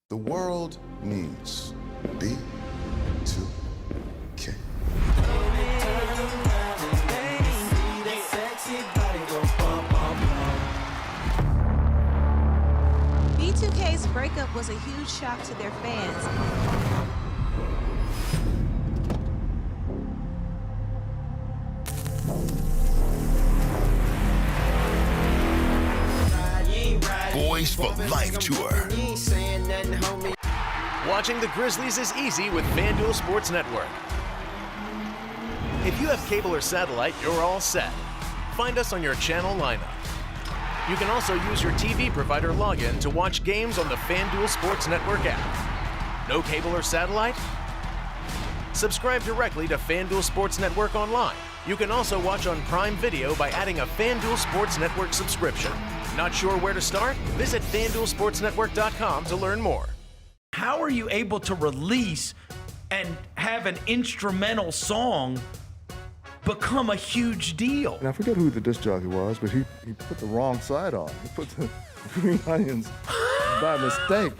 The world needs B2K. B2K's breakup was a huge shock to their fans. Boys for Life Tour. Watching the Grizzlies is easy with FanDuel Sports Network. If you have cable or satellite, you're all set. Find us on your channel lineup. You can also use your TV provider login to watch games on the FanDuel Sports Network app. No cable or satellite? Subscribe directly to FanDuel Sports Network online. You can also watch on Prime Video by adding a FanDuel Sports Network subscription. Not sure where to start? Visit FanDuelSportsNetwork.com to learn more. How are you able to release and have an instrumental song become a huge deal? And I forget who the disc jockey was, but he put the wrong side on. He put the Green Onions by mistake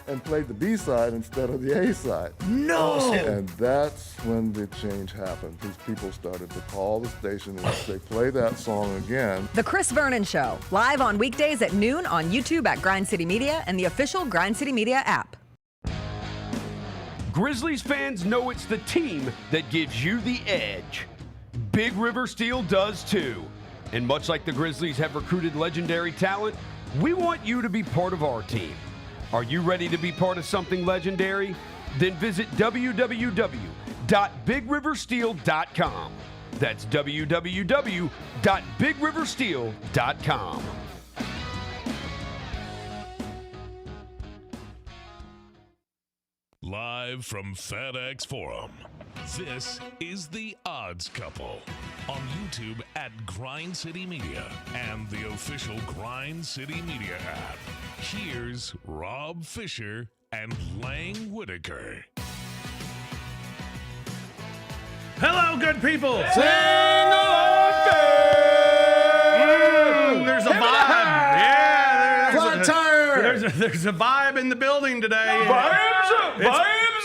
and played the B side instead of the A side. No! And that's when the change happened. These people started to call the station and say, play that song again. The Chris Vernon Show, live on weekdays at noon on YouTube at Grind City Media and the official Grind City Media app. Grizzlies fans know it's the team that gives you the edge. Big River Steel does too. And much like the Grizzlies have recruited legendary talent, we want you to be part of our team. Are you ready to be part of something legendary? Then visit www.bigriversteel.com. That's www.bigriversteel.com. Live from FedEx Forum, this is The Odds Couple on YouTube at Grind City Media and the official Grind City Media app. Here's Rob Fisher and Lang Whitaker. Hello, good people. Sing along, There's a vibe. Yeah, Flat tire. there's a vibe in the building today.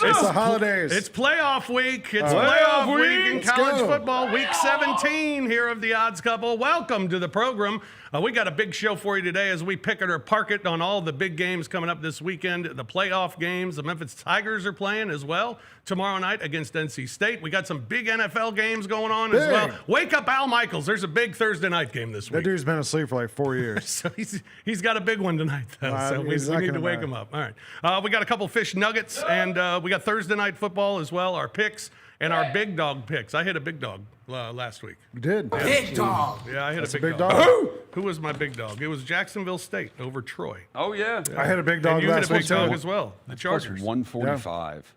It's the holidays. It's playoff week. It's playoff week in college football. Week 17 here of the Odds Couple. Welcome to the program. We got a big show for you today as we pick it or park it on all the big games coming up this weekend. The playoff games. The Memphis Tigers are playing as well tomorrow night against NC State. We got some big NFL games going on as well. Wake up, Al Michaels. There's a big Thursday night game this week. That dude's been asleep for like 4 years. So he's got a big one tonight, though. So we need to wake him up. All right. We got a couple fish nuggets, and we got Thursday night football as well, our picks, and our big dog picks. I hit a big dog last week. You did? Yeah. Big dog. Yeah, I hit a big dog. Who was my big dog? It was Jacksonville State over Troy. Oh, yeah. I had a big dog And you hit last a big week, dog too. as well. The Chargers. 145.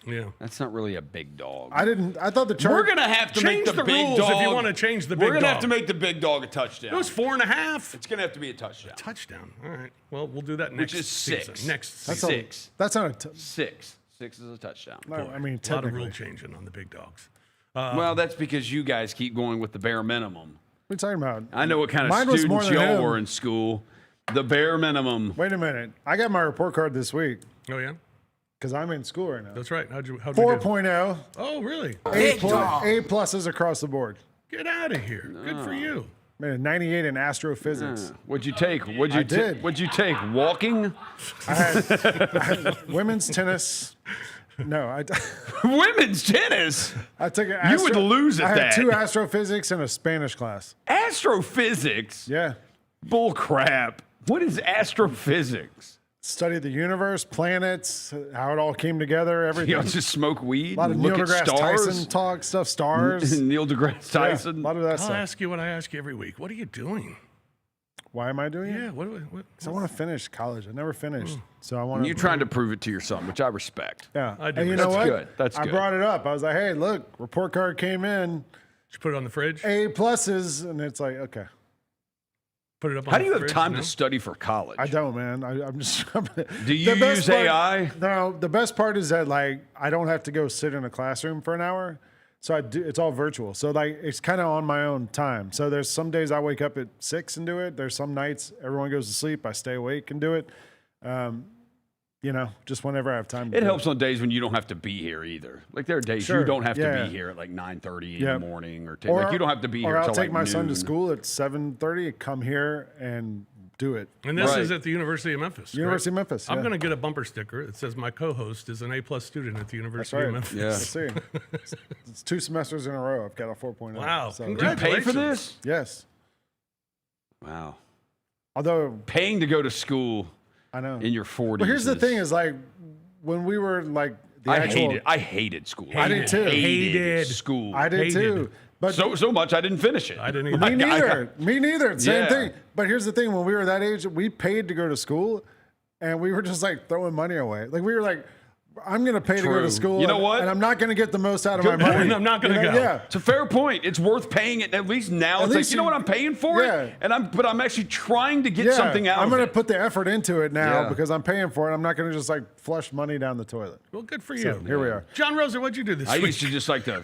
Yeah. That's not really a big dog. I thought the Chargers. We're going to have to Change make the big rules dog. if you want to change the big dog. We're going to have to make the big dog a touchdown. It was 4.5. It's going to have to be a touchdown. Touchdown. All right. Well, we'll do that next Which is season. 6. Next That's season. 6. That's not a. 6. 6 is a touchdown. I mean, A lot of technically. rule changing on the big dogs. Well, that's because you guys keep going with the bare minimum. What are you talking about? I know what kind of Mine was more students than y'all him. were in school. The bare minimum. Wait a minute. I got my report card this week Oh, yeah? because I'm in school right now. That's right. How'd you do? 4.0. Oh, really? A pluses across the board. Get out of here. Good for you. Man, 98 in astrophysics. What'd you take? What'd you take? Walking? I had women's tennis. No, Women's tennis? I took an You would lose at I had that. 2 astrophysics and a Spanish class. Astrophysics? Yeah. Bull crap. What is astrophysics? Study the universe, planets, how it all came together, everything. You know, just smoke weed a lot of and Neil look at deGrasse stars? Tyson talk stuff, stars. Neil deGrasse Tyson? Yeah, a lot of that I'll stuff. ask you what I ask you every week. What are you doing? Why am I doing Yeah, it? what? Because I want to finish college. I never finished. So I want to. You're trying to prove it to your son, which I respect. Yeah. I do. And you know That's what? good. That's I good. brought it up. I was like, hey, look, report card came in, Did you put it on the fridge? A pluses, and it's like, okay. Put it up on How the do you have fridge? time No? to study for college? I don't, man. I'm just. Do you use AI? No, the best part is that like I don't have to go sit in a classroom for an hour, so I do. It's all virtual, so like it's kind of on my own time. So there's some days I wake up at 6 and do it. There's some nights everyone goes to sleep, I stay awake and do it. just whenever I have time. It helps on days when you don't have to be here either. Like there are days you don't have to be here at like 9:30 in the morning, or like you don't have to be here. Or I'll till take like my son to noon. school at 7:30. Come here and do it. And this is at the University of Memphis. University of Memphis. I'm going to get a bumper sticker that says my co-host is an A+ student at the University of Memphis. Yeah. Let's see. It's 2 semesters in a row. I've got a 4.0. Wow. So, Did you pay for this? Yes. Wow. Although Paying to go to school I know in your 40s. But here's the thing: is like when we were like the I hated school. I did too. Hated school. I did too. But so much I didn't finish it. I didn't either. Me neither. Me neither. Same Yeah. thing. But here's the thing: when we were that age, we paid to go to school, and we were just like throwing money away. Like we were like, I'm going to pay to go to school. You know what? And I'm not going to get the most out of my money. And I'm not going to go. Yeah. It's a fair point. It's worth paying it. At least now, it's like, you know what, I'm paying for it, and I'm actually trying to get something out I'm of going it. to put the effort into it now Yeah. because I'm paying for it. I'm not going to just like flush money down the toilet. Well, good for you. So, here we are. John Roser, what'd you do this I week? used to just like to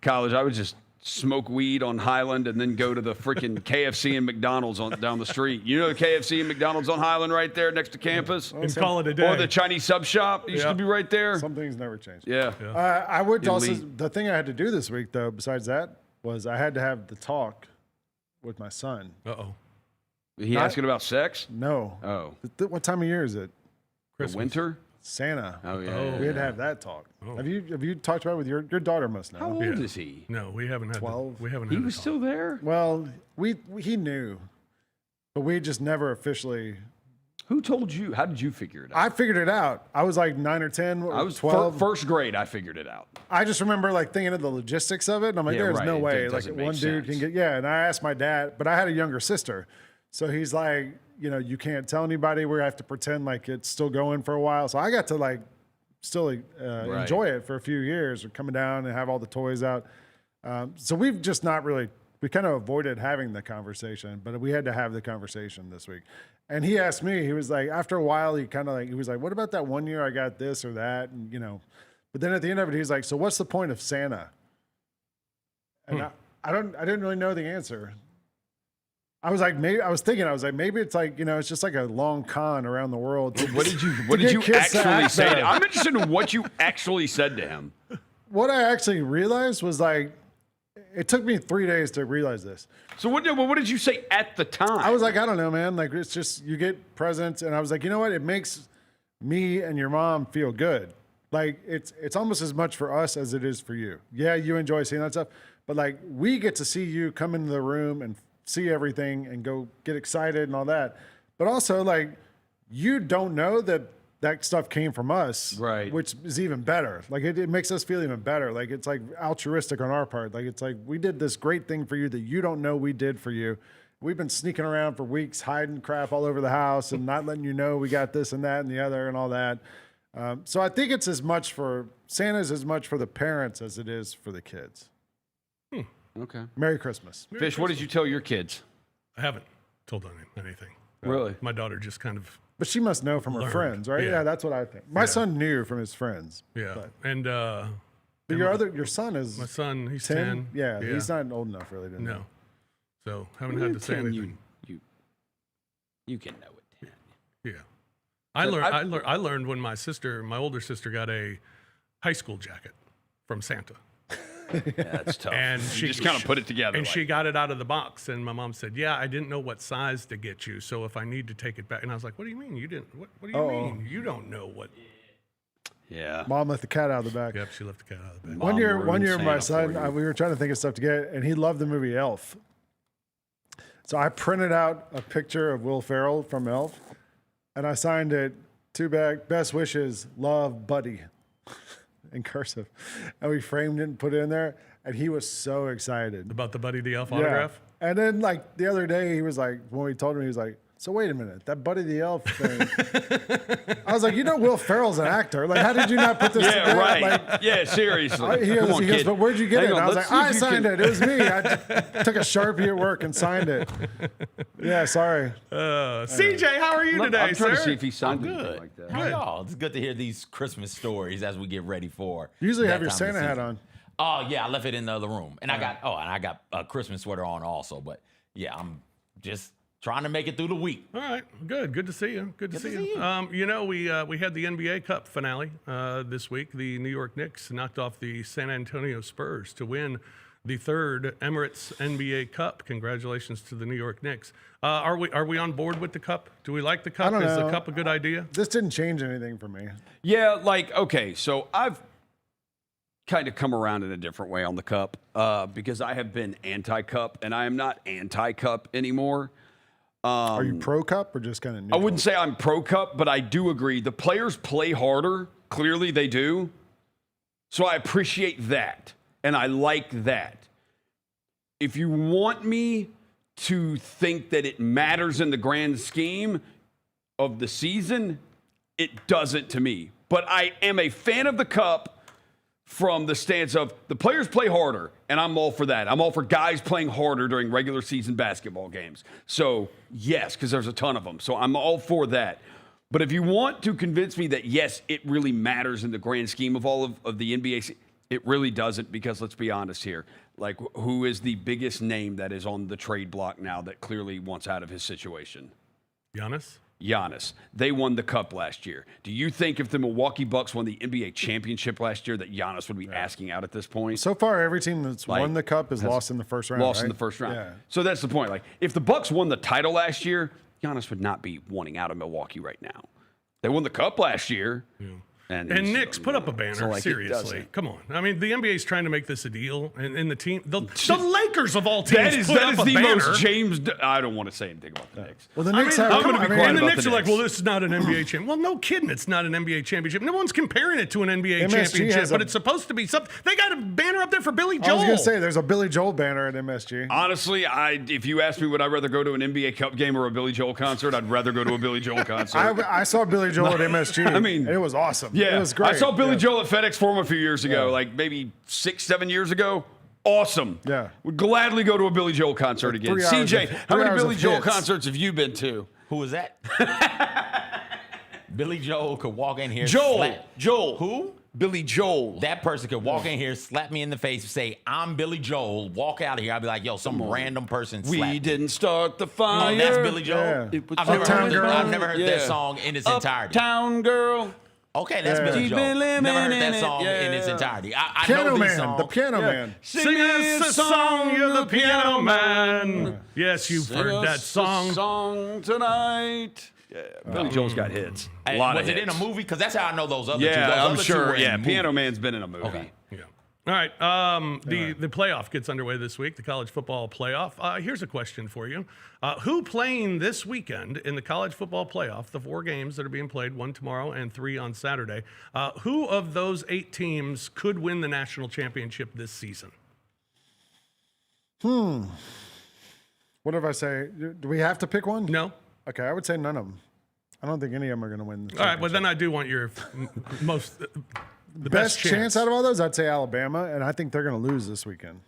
college. I would just smoke weed on Highland and then go to the freaking KFC and McDonald's down the street. You know the KFC and McDonald's on Highland right there next to campus? And call it a day. Or the Chinese sub shop used to be right there. Some things never change. Yeah. I would also, Elite. the thing I had to do this week, though, besides that, was I had to have the talk with my son. Uh-oh. He asking about sex? No. Oh. What time of year is it? The winter? Santa. Oh, yeah. We had to have that talk. Have you talked about it with your daughter? Must know. How old is he? No, we haven't had 12. We haven't He had was still there? Well, he knew, but we just never officially. Who told you? How did you figure it out? I figured it out. I was like 9 or 10. I was 12. first grade. I figured it out. I just remember like thinking of the logistics of it, and I'm like, Yeah, there's right. no It way like doesn't make one dude can sense. get. Yeah, and I asked my dad, but I had a younger sister, so he's like, you can't tell anybody. We have to pretend like it's still going for a while. So I got to like still enjoy it for a few years, or coming down and have all the toys out. So we've just not really. We kind of avoided having the conversation, but we had to have the conversation this week. And he asked me, he was like, after a while, he was like, what about that one year I got this or that? And, but then at the end of it, he's like, so what's the point of Santa? And I didn't really know the answer. I was like, maybe it's like, it's just like a long con around the world. What did you actually say to him? I'm interested in what you actually said to him. What I actually realized was like, it took me 3 days to realize this. So what did you say at the time? I was like, I don't know, man. Like, it's just, you get presents. And I was like, you know what? It makes me and your mom feel good. Like, it's almost as much for us as it is for you. Yeah, you enjoy seeing that stuff. But like, we get to see you come into the room and see everything and go get excited and all that. But also, like, you don't know that stuff came from us, right? Which is even better. Like it makes us feel even better. Like it's like altruistic on our part. Like it's like we did this great thing for you that you don't know we did for you. We've been sneaking around for weeks, hiding crap all over the house and not letting you know we got this and that and the other and all that. So I think it's as much for Santa's as much for the parents as it is for the kids. Okay. Merry Christmas. Fish, what did you tell your kids? I haven't told them anything. Really? My daughter just kind of. But she must know from her friends, right? Yeah, that's what I think. My son knew from his friends. Yeah. But And your son is my son, he's 10? 10. Yeah, he's not old enough really to know. No. So haven't had to say anything. You can know it. Yeah. I learned when my older sister got a high school jacket from Santa. Yeah, that's tough. And she just kind of put it together. And she got it out of the box. And my mom said, yeah, I didn't know what size to get you. So if I need to take it back. And I was like, what do you mean? You didn't? What do you mean? You don't know what. Yeah. Mom let the cat out of the bag. Yep, she left the cat out of the bag. One year, my Santa son, we were trying to think of stuff to get, and he loved the movie Elf. So I printed out a picture of Will Ferrell from Elf, and I signed it, best wishes, love, Buddy, in cursive. And we framed it and put it in there, and he was so excited. About the Buddy the Elf autograph? And then, like, the other day, he was like, when we told him, he was like, so wait a minute, that Buddy the Elf thing. I was like, Will Ferrell's an actor. Like, how did you not put this together? Yeah, right. Like, yeah, seriously. He goes, but where'd you get it? And I was like, I signed it. It was me. I took a Sharpie at work and signed it. Yeah, sorry. CJ, how are you today, I'm trying to sir? see if he signed good. anything like that. How are y'all? It's good to hear these Christmas stories as we get ready for. Usually that have your time of Santa hat season. on. Oh yeah, I left it in the other room, and I got a Christmas sweater on also. But yeah, I'm just Trying to make it through the week. All right, good. Good to see you. Good to see you. You know, we had the NBA Cup finale this week. The New York Knicks knocked off the San Antonio Spurs to win the third Emirates NBA Cup. Congratulations to the New York Knicks. Are we on board with the Cup? Do we like the Cup? I don't know. Is the Cup a good idea? This didn't change anything for me. Yeah, okay, so I've kind of come around in a different way on the Cup because I have been anti-Cup, and I am not anti-Cup anymore. Are you pro-Cup or just kind of neutral? I wouldn't say I'm pro-Cup, but I do agree. The players play harder. Clearly they do. So I appreciate that, and I like that. If you want me to think that it matters in the grand scheme of the season, it doesn't to me. But I am a fan of the Cup from the stance of the players play harder, and I'm all for that. I'm all for guys playing harder during regular season basketball games. So, yes, because there's a ton of them. So I'm all for that. But if you want to convince me that, yes, it really matters in the grand scheme of all of the NBA, it really doesn't, because let's be honest here. Like, who is the biggest name that is on the trade block now that clearly wants out of his situation? Giannis? Giannis. They won the Cup last year. Do you think if the Milwaukee Bucks won the NBA championship last year that Giannis would be asking out at this point? So far, every team that's won the Cup has lost in the first round. Lost right? in the first round. Yeah. So that's the point. Like, if the Bucks won the title last year, Giannis would not be wanting out of Milwaukee right now. They won the Cup last year. Yeah. And Knicks, put up a banner. So, Seriously, come on. I mean, the NBA is trying to make this a deal, and the team, the Lakers of all teams, that is the banner. most James. I don't want to say anything about the Knicks. Well, the Knicks I'm have. going to be quiet. And the Knicks are like, Knicks. well, this is not an NBA championship. Well, no kidding, it's not an NBA championship. No one's comparing it to an NBA MSG championship, but it's supposed to be something. They got a banner up there for Billy Joel. I was going to say, there's a Billy Joel banner at MSG. Honestly, if you ask me, would I rather go to an NBA Cup game or a Billy Joel concert? I'd rather go to a Billy Joel concert. I saw Billy Joel at MSG. I mean, it was awesome. Yeah, it was great. I saw Billy Joel at FedEx Forum a few years ago, like maybe 6-7 years ago. Awesome. Yeah. Would gladly go to a Billy Joel concert again. 3 hours CJ, of- how 3 many hours Billy of Joel hits. concerts have you been to? Who was that? Billy Joel could walk in here. Joel. Who? Billy Joel. That person could walk in here, slap me in the face, say, I'm Billy Joel, walk out of here. I'd be like, yo, some random person slapped We me. didn't start the fire. Oh, that's Billy Joel? Yeah. I've never Uptown heard, Girl. I've never heard that Yeah. song in its entirety. Uptown Girl. Okay, that's Billy Keep Joel. it living Never heard that in it. song in its Yeah. entirety. I Piano know these Man, songs. the Piano Man. Sing us a song, you're the piano man. Yes, you've Sing heard us that song. a song tonight. Yeah, Billy Joel's got hits. A Hey, lot was of it in hits. a movie? Because that's how I know those other two. Those Yeah, I'm other two sure. were in Yeah, movies. Piano Man's been in a movie. Okay. Yeah. All right. The playoff gets underway this week, the college football playoff. Here's a question for you. Who playing this weekend in the college football playoff, the 4 games that are being played, 1 tomorrow and 3 on Saturday, who of those 8 teams could win the national championship this season? What if I say, do we have to pick one? No? Okay, I would say none of them. I don't think any of them are going to win. All right, well, then I do want your most... The best chance out of all those, I'd say Alabama, and I think they're going to lose this weekend.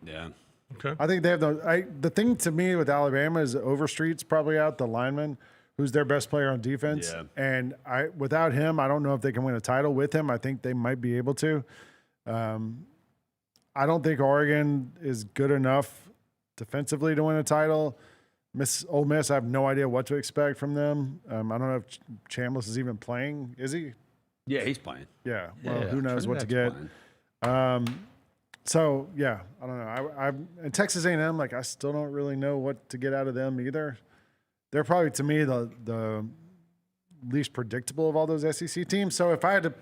Yeah. Okay. I think they have the thing to me with Alabama is Overstreet's probably out, the lineman, who's their best player on defense. Yeah. And without him, I don't know if they can win a title. With him, I think they might be able to. I don't think Oregon is good enough defensively to win a title. Ole Miss, I have no idea what to expect from them. I don't know if Chambliss is even playing. Is he? Yeah, he's playing. Yeah. Well, Yeah, who knows what to get. Trinidad's So yeah, I don't know. And Texas A&M, like I still don't really know what to get out of them either. They're probably to me the least predictable of all those SEC teams. So if I had to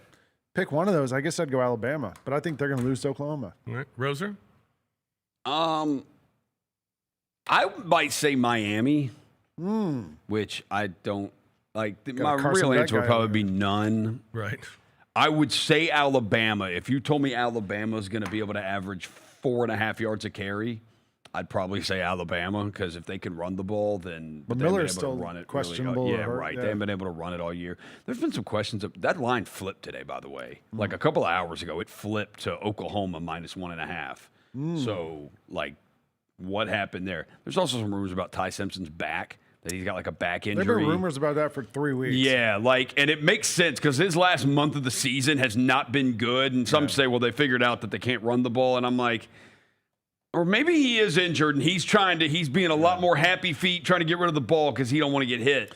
pick one of those, I guess I'd go Alabama. But I think they're going to lose to Oklahoma. All right. Roser? I might say Miami, which I don't like. My Carson real Beck answer would guy probably over be none. Right. I would say Alabama. If you told me Alabama is going to be able to average 4.5 yards a carry, I'd probably say Alabama, because if they can run the ball, then But they haven't Miller's been able to still run it questionable Really, or yeah, hurt, right. yeah. They haven't been able to run it all year. There's been some questions. That line flipped today, by the way. Like a couple of hours ago, it flipped to Oklahoma -1.5. So, like, what happened there? There's also some rumors about Ty Simpson's back, that he's got like a back injury. There have been rumors about that for 3 weeks. Yeah, and it makes sense because his last month of the season has not been good. And some say, well, they figured out that they can't run the ball. And I'm like, Or maybe he is injured and he's being a lot more happy feet, trying to get rid of the ball because he don't want to get hit.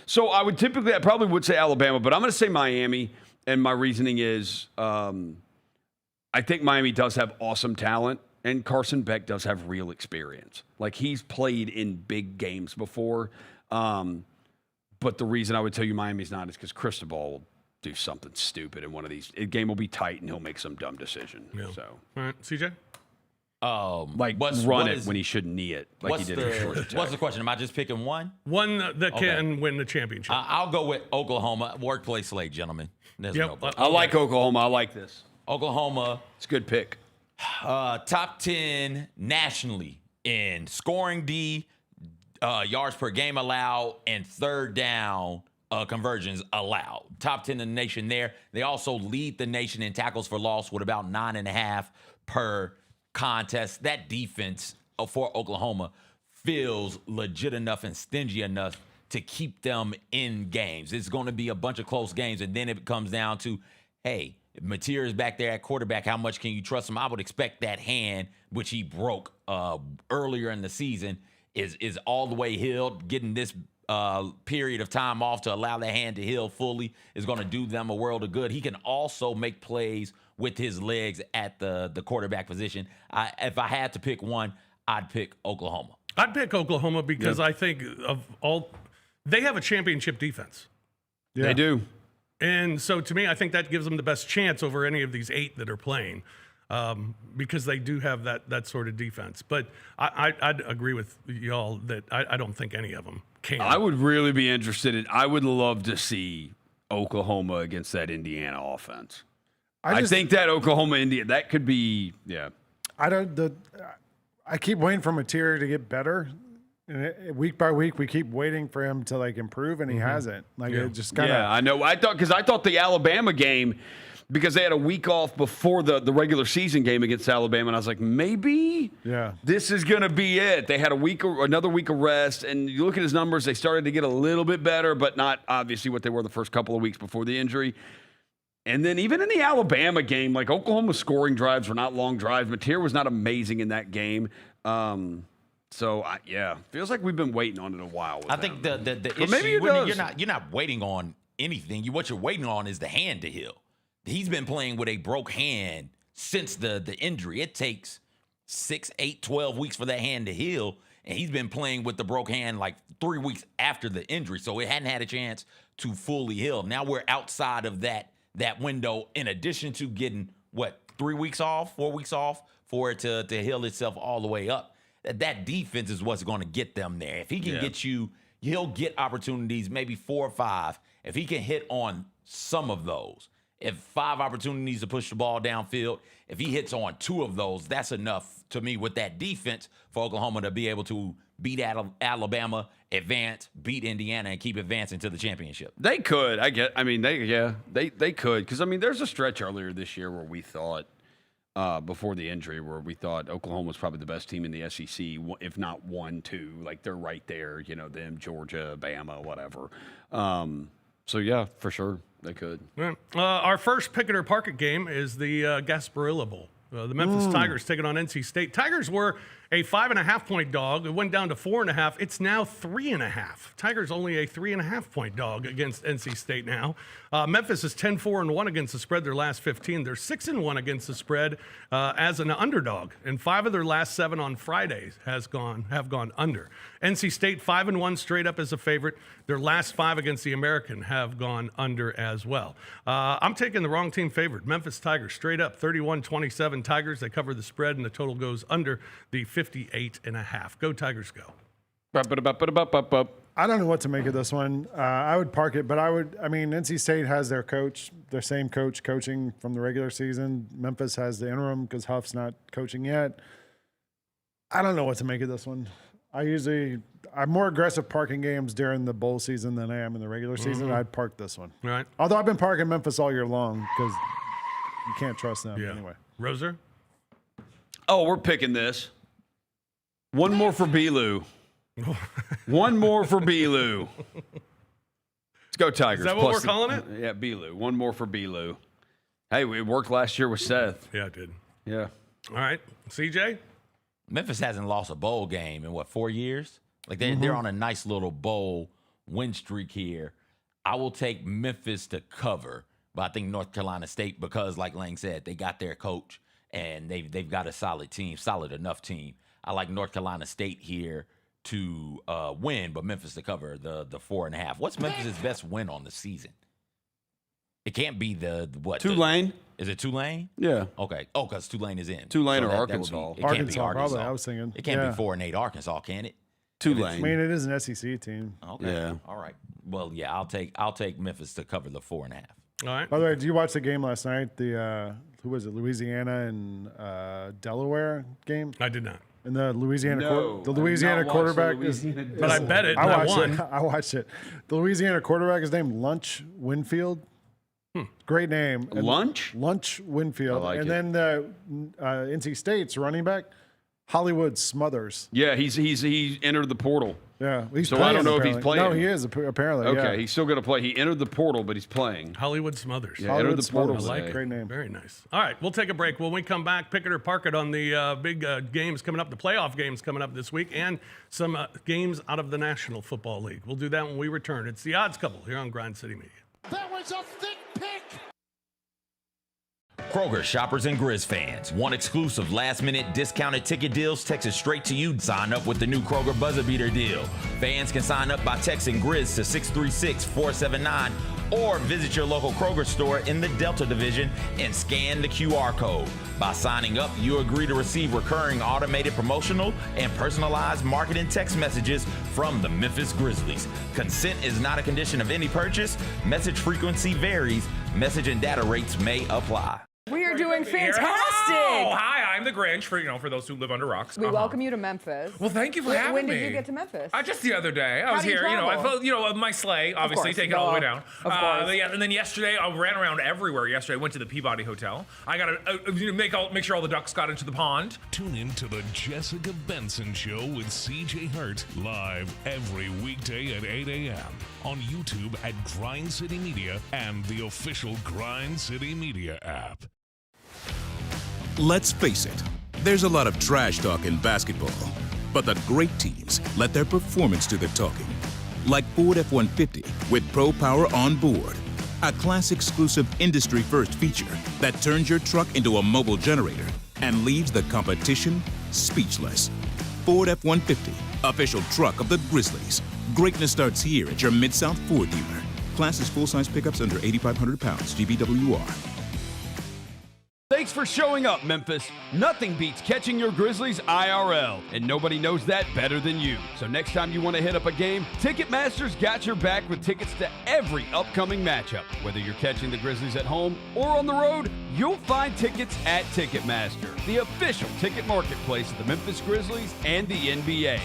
So I probably would say Alabama, but I'm going to say Miami, and my reasoning is I think Miami does have awesome talent, and Carson Beck does have real experience. Like, he's played in big games before. But the reason I would tell you Miami's not is because Cristobal will do something stupid in one of these. The game will be tight, and he'll make some dumb decision. Yeah. So, all right, CJ? Run it when he shouldn't knee it, like he did in Georgia Tech. What's the question? Am I just picking one? One that can win the championship. I'll go with Oklahoma. Workplace slate, gentlemen. I like Oklahoma. I like this. Oklahoma. It's a good pick. Top 10 nationally in scoring D, yards per game allowed, and third down conversions allowed. Top 10 in the nation there. They also lead the nation in tackles for loss with about 9.5 per contest. That defense for Oklahoma feels legit enough and stingy enough to keep them in games. It's going to be a bunch of close games, and then it comes down to, hey, if Mateer is back there at quarterback, how much can you trust him? I would expect that hand, which he broke earlier in the season, is all the way healed. Getting this period of time off to allow that hand to heal fully is going to do them a world of good. He can also make plays with his legs at the quarterback position. If I had to pick one, I'd pick Oklahoma. I'd pick Oklahoma because I think they have a championship defense. Yeah. They do. And so to me, I think that gives them the best chance over any of these 8 that are playing because they do have that sort of defense. But I'd agree with y'all that I don't think any of them can. I would really be interested I would love to see Oklahoma against that Indiana offense. I think that Oklahoma-Indiana, that could be, yeah. I keep waiting for Mateer to get better. And week by week, we keep waiting for him to improve, and he hasn't. It just kind of. Yeah, I know. I thought the Alabama game, because they had a week off before the regular season game against Alabama, and I was like, maybe this is going to be it. They had another week of rest, and you look at his numbers, they started to get a little bit better, but not obviously what they were the first couple of weeks before the injury. And then even in the Alabama game, Oklahoma's scoring drives were not long drives. Mateer was not amazing in that game. So feels like we've been waiting on it a while. I think the issue you're not waiting on anything. What you're waiting on is the hand to heal. He's been playing with a broke hand since the injury. It takes 6, 8, 12 weeks for that hand to heal, and he's been playing with the broke hand 3 weeks after the injury. So it hadn't had a chance to fully heal. Now we're outside of that window, in addition to getting 3 weeks off, 4 weeks off for it to heal itself all the way up. That defense is what's going to get them there. If he can get you, he'll get opportunities, maybe 4 or 5. If he can hit on some of those, if 5 opportunities to push the ball downfield, if he hits on 2 of those, that's enough to me with that defense for Oklahoma to be able to beat Alabama, advance, beat Indiana, and keep advancing to the championship. They could. They could. Because, there's a stretch earlier this year where we thought, before the injury, where we thought Oklahoma was probably the best team in the SEC, if not 1, 2. They're right there, them, Georgia, Bama, whatever. So, yeah, for sure, they could. Right. Our first Pick It or Park It game is the Gasparilla Bowl. The Memphis Tigers taking on NC State. Tigers were a 5.5-point dog. It went down to 4.5. It's now 3.5. Tigers only a 3.5-point dog against NC State now. Memphis is 10-4-1 against the spread their last 15. They're 6-1 against the spread as an underdog, and 5 of their last 7 on Fridays have gone under. NC State 5-1 straight up as a favorite. Their last 5 against the American have gone under as well. I'm taking the wrong team favorite. Memphis Tigers straight up 31-27 Tigers. They cover the spread, and the total goes under the 58.5. Go Tigers, go. I don't know what to make of this one. I would park it, but NC State has their same coach coaching from the regular season. Memphis has the interim because Huff's not coaching yet. I don't know what to make of this one. I'm more aggressive parking games during the bowl season than I am in the regular season. I'd park this one. Right. Although I've been parking Memphis all year long because you can't trust them anyway. Roser? Oh, we're picking this. One more for B-Lou. One more for B-Lou. Let's go Tigers. Is that what we're calling it? Yeah, B-Lou. One more for B-Lou. Hey, it worked last year with Seth. Yeah, it did. Yeah. All right. CJ? Memphis hasn't lost a bowl game in, what, 4 years? Like, they're on a nice little bowl win streak here. I will take Memphis to cover, but I think North Carolina State, because, like Lang said, they got their coach, and they've got a solid team, solid enough team. I like North Carolina State here to win, but Memphis to cover the 4.5. What's Memphis' best win on the season? It can't be the what? Tulane. Is it Tulane? Yeah. Okay. Oh, because Tulane is in. Tulane So or that Arkansas. It can't be Arkansas. Probably, I was thinking. It can't be 4-8 Arkansas, can it? Tulane. I mean, it is an SEC team. Okay. Yeah. All right. Well, yeah, I'll take Memphis to cover the 4.5. All right. By the way, did you watch the game last night? The who was it? Louisiana and Delaware game. I did not. And the Louisiana, No, the Louisiana quarterback But I bet it. And I won. I watched it. The Louisiana quarterback is named Lunch Winfield. Great name. And Lunch Winfield. I like and it. then the NC State's running back, Hollywood Smothers. Yeah, he entered the portal. Yeah, he's So playing, I don't know if he's apparently. playing. No, he is apparently. Okay, yeah. he's still going to play. He entered the portal, but he's playing. Hollywood Smothers. Yeah, Hollywood entered the portal Smothers. I like today. it. Great name. Very nice. All right, we'll take a break. When we come back, pick it or park it on the big games coming up, the playoff games coming up this week, and some games out of the National Football League. We'll do that when we return. It's the Odds Couple here on Grind City Media. That was a thick pick. Kroger shoppers and Grizz fans. Want exclusive last-minute discounted ticket deals texted straight to you? Sign up with the new Kroger Buzzer Beater deal. Fans can sign up by texting Grizz to 636-479 or visit your local Kroger store in the Delta Division and scan the QR code. By signing up, you agree to receive recurring automated promotional and personalized marketing text messages from the Memphis Grizzlies. Consent is not a condition of any purchase. Message frequency varies. Message and data rates may apply. We are doing fantastic. Oh, hi, I'm the Grinch for those who live under rocks. We welcome you to Memphis. Well, thank you for having When me. did you get to Memphis? Just the other day. I was do you here, I travel? felt, my sleigh, obviously, course. take it all the way down. Of course. And then yesterday, I ran around everywhere yesterday. I went to the Peabody Hotel. I got to make sure all the ducks got into the pond. Tune in to the Jessica Benson Show with CJ Hurt live every weekday at 8 a.m. on YouTube at Grind City Media and the official Grind City Media app. Let's face it, there's a lot of trash talk in basketball, but the great teams let their performance do the talking. Like Ford F-150 with Pro Power on board, a class-exclusive industry-first feature that turns your truck into a mobile generator and leaves the competition speechless. Ford F-150, official truck of the Grizzlies. Greatness starts here at your Mid-South Ford dealer. Class is full-size pickups under 8,500 pounds, GVWR. Thanks for showing up, Memphis. Nothing beats catching your Grizzlies IRL, and nobody knows that better than you. So next time you want to hit up a game, Ticketmaster's got your back with tickets to every upcoming matchup. Whether you're catching the Grizzlies at home or on the road, you'll find tickets at Ticketmaster, the official ticket marketplace of the Memphis Grizzlies and the NBA.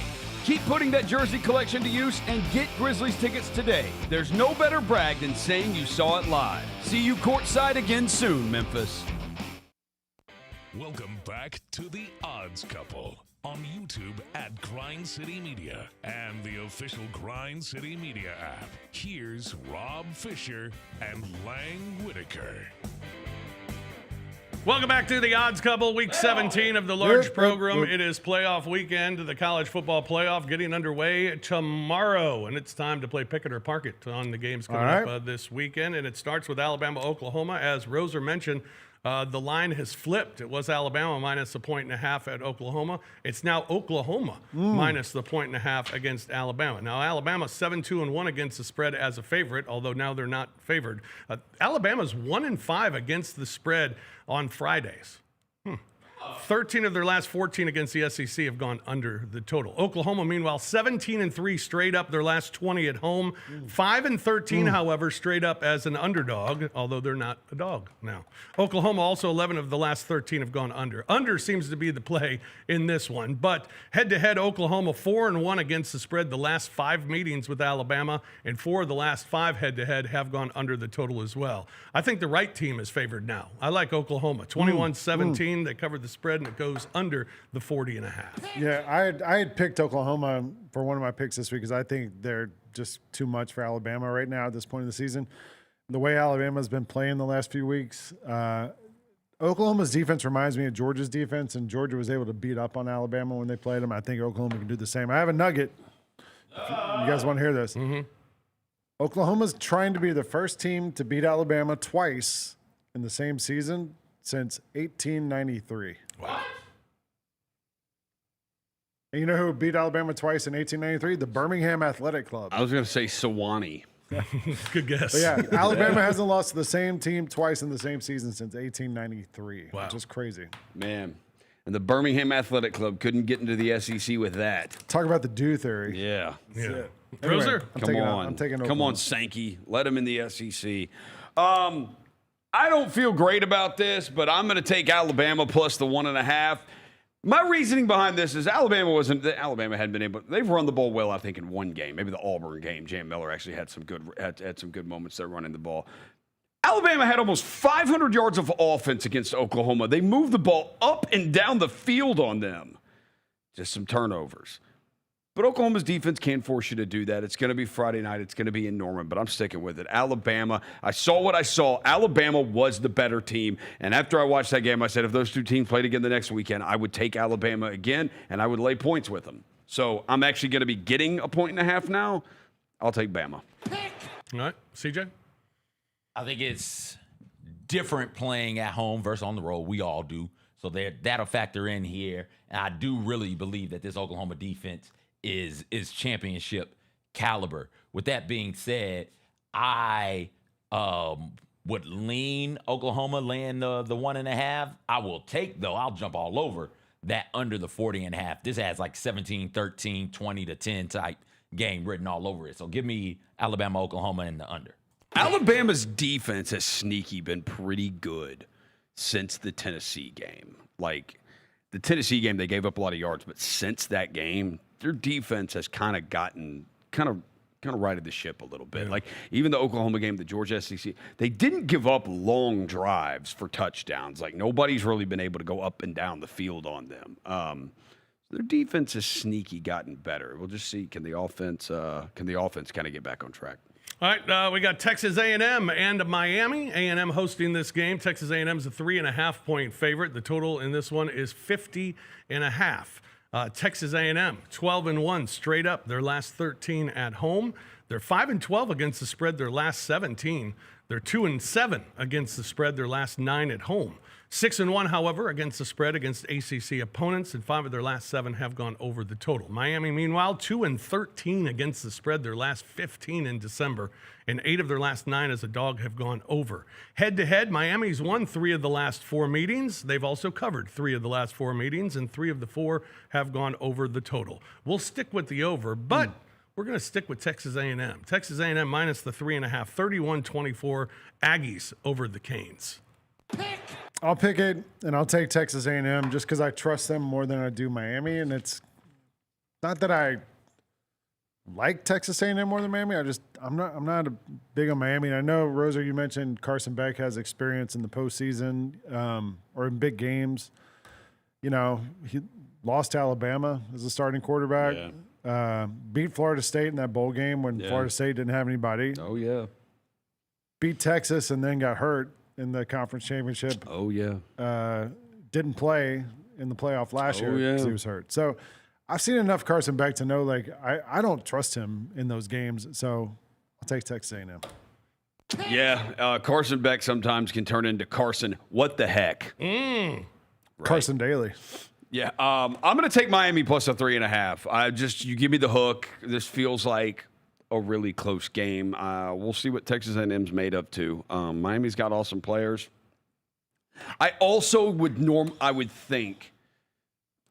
Keep putting that jersey collection to use and get Grizzlies tickets today. There's no better brag than saying you saw it live. See you courtside again soon, Memphis. Welcome back to the Odds Couple on YouTube at Grind City Media and the official Grind City Media app. Here's Rob Fisher and Lang Whitaker. Welcome back to the Odds Couple, Week 17 of the large program. It is playoff weekend, the college football playoff getting underway tomorrow, and it's time to play Pick It or Park It on the games coming up this weekend, and it starts with Alabama-Oklahoma. As Roser mentioned, the line has flipped. It was Alabama minus a 1.5 at Oklahoma. It's now Oklahoma minus the 1.5 against Alabama. Now, Alabama's 7-2-1 against the spread as a favorite, although now they're not favored. Alabama's 1-5 against the spread on Fridays. 13 of their last 14 against the SEC have gone under the total. Oklahoma, meanwhile, 17-3 straight up their last 20 at home. 5-13, however, straight up as an underdog, although they're not a dog now. Oklahoma also 11 of the last 13 have gone under. Under seems to be the play in this one, but head-to-head, Oklahoma 4-1 against the spread the last 5 meetings with Alabama, and 4 of the last 5 head-to-head have gone under the total as well. I think the right team is favored now. I like Oklahoma. 21-17, they covered the spread, and it goes under the 40.5. Yeah, I had picked Oklahoma for one of my picks this week because I think they're just too much for Alabama right now at this point in the season. The way Alabama's been playing the last few weeks, Oklahoma's defense reminds me of Georgia's defense, and Georgia was able to beat up on Alabama when they played them. I think Oklahoma can do the same. I have a nugget. If you guys want to hear this? Oklahoma's trying to be the first team to beat Alabama twice in the same season since 1893. Wow. And you know who beat Alabama twice in 1893? The Birmingham Athletic Club. I was going to say Sewanee. Good guess. But yeah, Alabama hasn't lost to the same team twice in the same season since 1893. Wow. Which is crazy. Man. And the Birmingham Athletic Club couldn't get into the SEC with that. Talk about the do theory. Yeah. Yeah. Anyway, Proser? Come on. I'm taking Come on, Sankey. Let him in the SEC. I don't feel great about this, but I'm going to take Alabama plus the 1.5. My reasoning behind this is Alabama hadn't been able. They've run the ball well, I think, in one game, maybe the Auburn game. Jam Miller actually had some good moments there running the ball. Alabama had almost 500 yards of offense against Oklahoma. They moved the ball up and down the field on them. Just some turnovers. But Oklahoma's defense can't force you to do that. It's going to be Friday night. It's going to be in Norman, but I'm sticking with it. Alabama, I saw what I saw. Alabama was the better team. And after I watched that game, I said if those two teams played again the next weekend, I would take Alabama again, and I would lay points with them. So I'm actually going to be getting a 1.5 now. I'll take Bama. All right. CJ? I think it's different playing at home versus on the road. We all do. So that'll factor in here. And I do really believe that this Oklahoma defense is championship caliber. With that being said, I would lean Oklahoma laying the 1.5. I will take, though, I'll jump all over that under the 40.5. This has like 17, 13, 20 to 10 type game written all over it. So give me Alabama, Oklahoma in the under. Alabama's defense has sneaky been pretty good since the Tennessee game. Like, the Tennessee game, they gave up a lot of yards, but since that game, their defense has kind of righted the ship a little bit. Yeah. Like, even the Oklahoma game, the Georgia SEC, they didn't give up long drives for touchdowns. Like, nobody's really been able to go up and down the field on them. Their defense has sneaky gotten better. We'll just see, can the offense kind of get back on track? All right, we got Texas A&M and Miami. A&M hosting this game. Texas A&M is a 3.5-point favorite. The total in this one is 50.5. Texas A&M 12-1 straight up. Their last 13 at home. They're 5-12 against the spread. Their last 17. They're 2-7 against the spread. Their last 9 at home. 6-1, however, against the spread against ACC opponents, and 5 of their last 7 have gone over the total. Miami, meanwhile, 2-13 against the spread, their last 15 in December, and 8 of their last 9 as a dog have gone over. Head-to-head, Miami's won 3 of the last 4 meetings. They've also covered 3 of the last 4 meetings, and 3 of the 4 have gone over the total. We'll stick with the over, but we're going to stick with Texas A&M. Texas A&M minus the 3.5, 31-24, Aggies over the Canes. I'll pick it, and I'll take Texas A&M just because I trust them more than I do Miami. And it's not that I like Texas A&M more than Miami. I'm not a big on Miami. And I know, Roser, you mentioned Carson Beck has experience in the postseason or in big games. You know, he lost to Alabama as a starting quarterback. Yeah. Beat Florida State in that bowl game when Florida State didn't have anybody. Oh, yeah. Beat Texas and then got hurt in the conference championship. Oh, yeah. Didn't play in the playoff last year because he was hurt. So I've seen enough Carson Beck to know, like, I don't trust him in those games. So I'll take Texas A&M. Yeah, Carson Beck sometimes can turn into Carson. What the heck? Right. Carson Daly. Yeah, I'm going to take Miami plus a 3.5. You give me the hook. This feels like a really close game. We'll see what Texas A&M's made up to. Miami's got awesome players. I also would think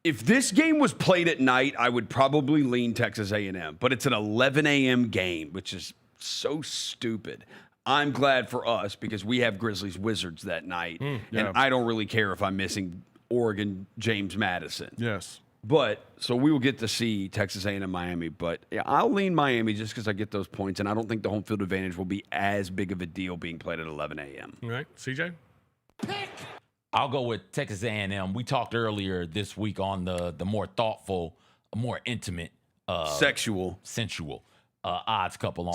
if this game was played at night, I would probably lean Texas A&M. But it's an 11 a.m. game, which is so stupid. I'm glad for us because we have Grizzlies Wizards that night, and I don't really care if I'm missing Oregon James Madison. Yes. But so we will get to see Texas A&M Miami. But yeah, I'll lean Miami just because I get those points, and I don't think the home field advantage will be as big of a deal being played at 11 a.m. All right, CJ? I'll go with Texas A&M. We talked earlier this week on the more thoughtful, more intimate, sensual odds couple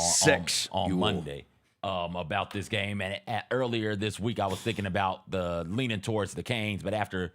on Monday. about this game. And earlier this week, I was thinking about leaning towards the Canes, but after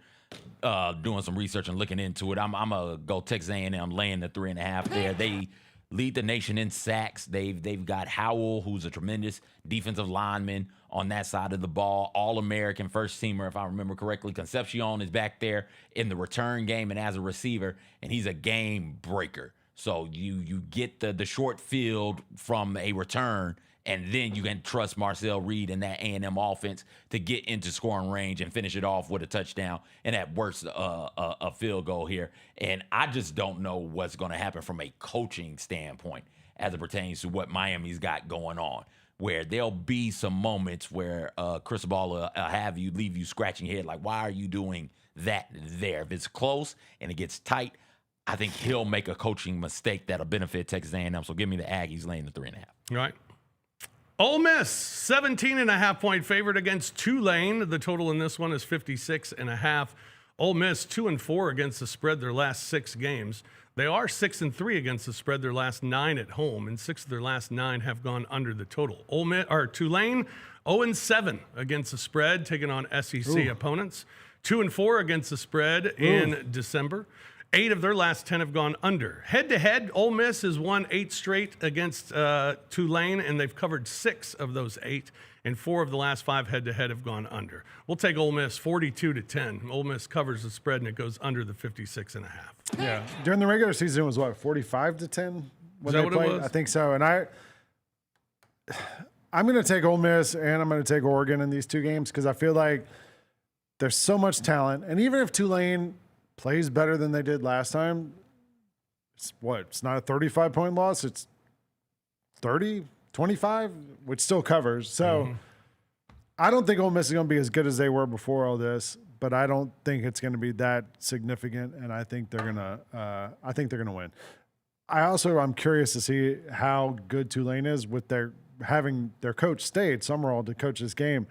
doing some research and looking into it, I'm gonna go Texas A&M. I'm laying the 3.5 there. They lead the nation in sacks. They've got Howell, who's a tremendous defensive lineman on that side of the ball. All-American first teamer, if I remember correctly. Concepcion is back there in the return game and as a receiver, and he's a game breaker. So you get the short field from a return, and then you can trust Marcel Reed and that A&M offense to get into scoring range and finish it off with a touchdown, and at worst, a field goal here. And I just don't know what's going to happen from a coaching standpoint as it pertains to what Miami's got going on, where there'll be some moments where Chris Ball will leave you scratching your head, like, why are you doing that there? If it's close and it gets tight, I think he'll make a coaching mistake that'll benefit Texas A&M. So give me the Aggies laying the 3.5. Right. Ole Miss, 17.5-point favorite against Tulane. The total in this one is 56.5. Ole Miss 2-4 against the spread their last 6 games. They are 6-3 against the spread their last 9 at home, and 6 of their last 9 have gone under the total. Tulane 0-7 against the spread, taking on SEC opponents. 2-4 against the spread in December. 8 of their last 10 have gone under. Head-to-head, Ole Miss has won 8 straight against Tulane, and they've covered 6 of those 8, and 4 of the last 5 head-to-head have gone under. We'll take Ole Miss 42-10. Ole Miss covers the spread, and it goes under the 56.5. Yeah. During the regular season, it was, 45-10? Is that what it was? I think so. And I'm going to take Ole Miss, and I'm going to take Oregon in these 2 games because I feel like there's so much talent. And even if Tulane plays better than they did last time, it's not a 35-point loss. It's 30, 25, which still covers. So I don't think Ole Miss is going to be as good as they were before all this, but I don't think it's going to be that significant, and I think they're going to win. I'm curious to see how good Tulane is with having their coach stay at Summerall to coach this game.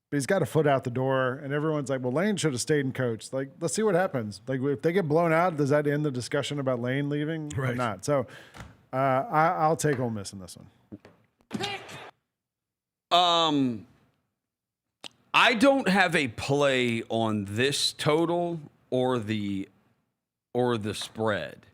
But he's got a foot out the door, and everyone's like, well, Lane should have stayed and coached. Like, let's see what happens. Like, if they get blown out, does that end the discussion about Lane leaving or not? So I'll take Ole Miss in this one. I don't have a play on this total or the spread.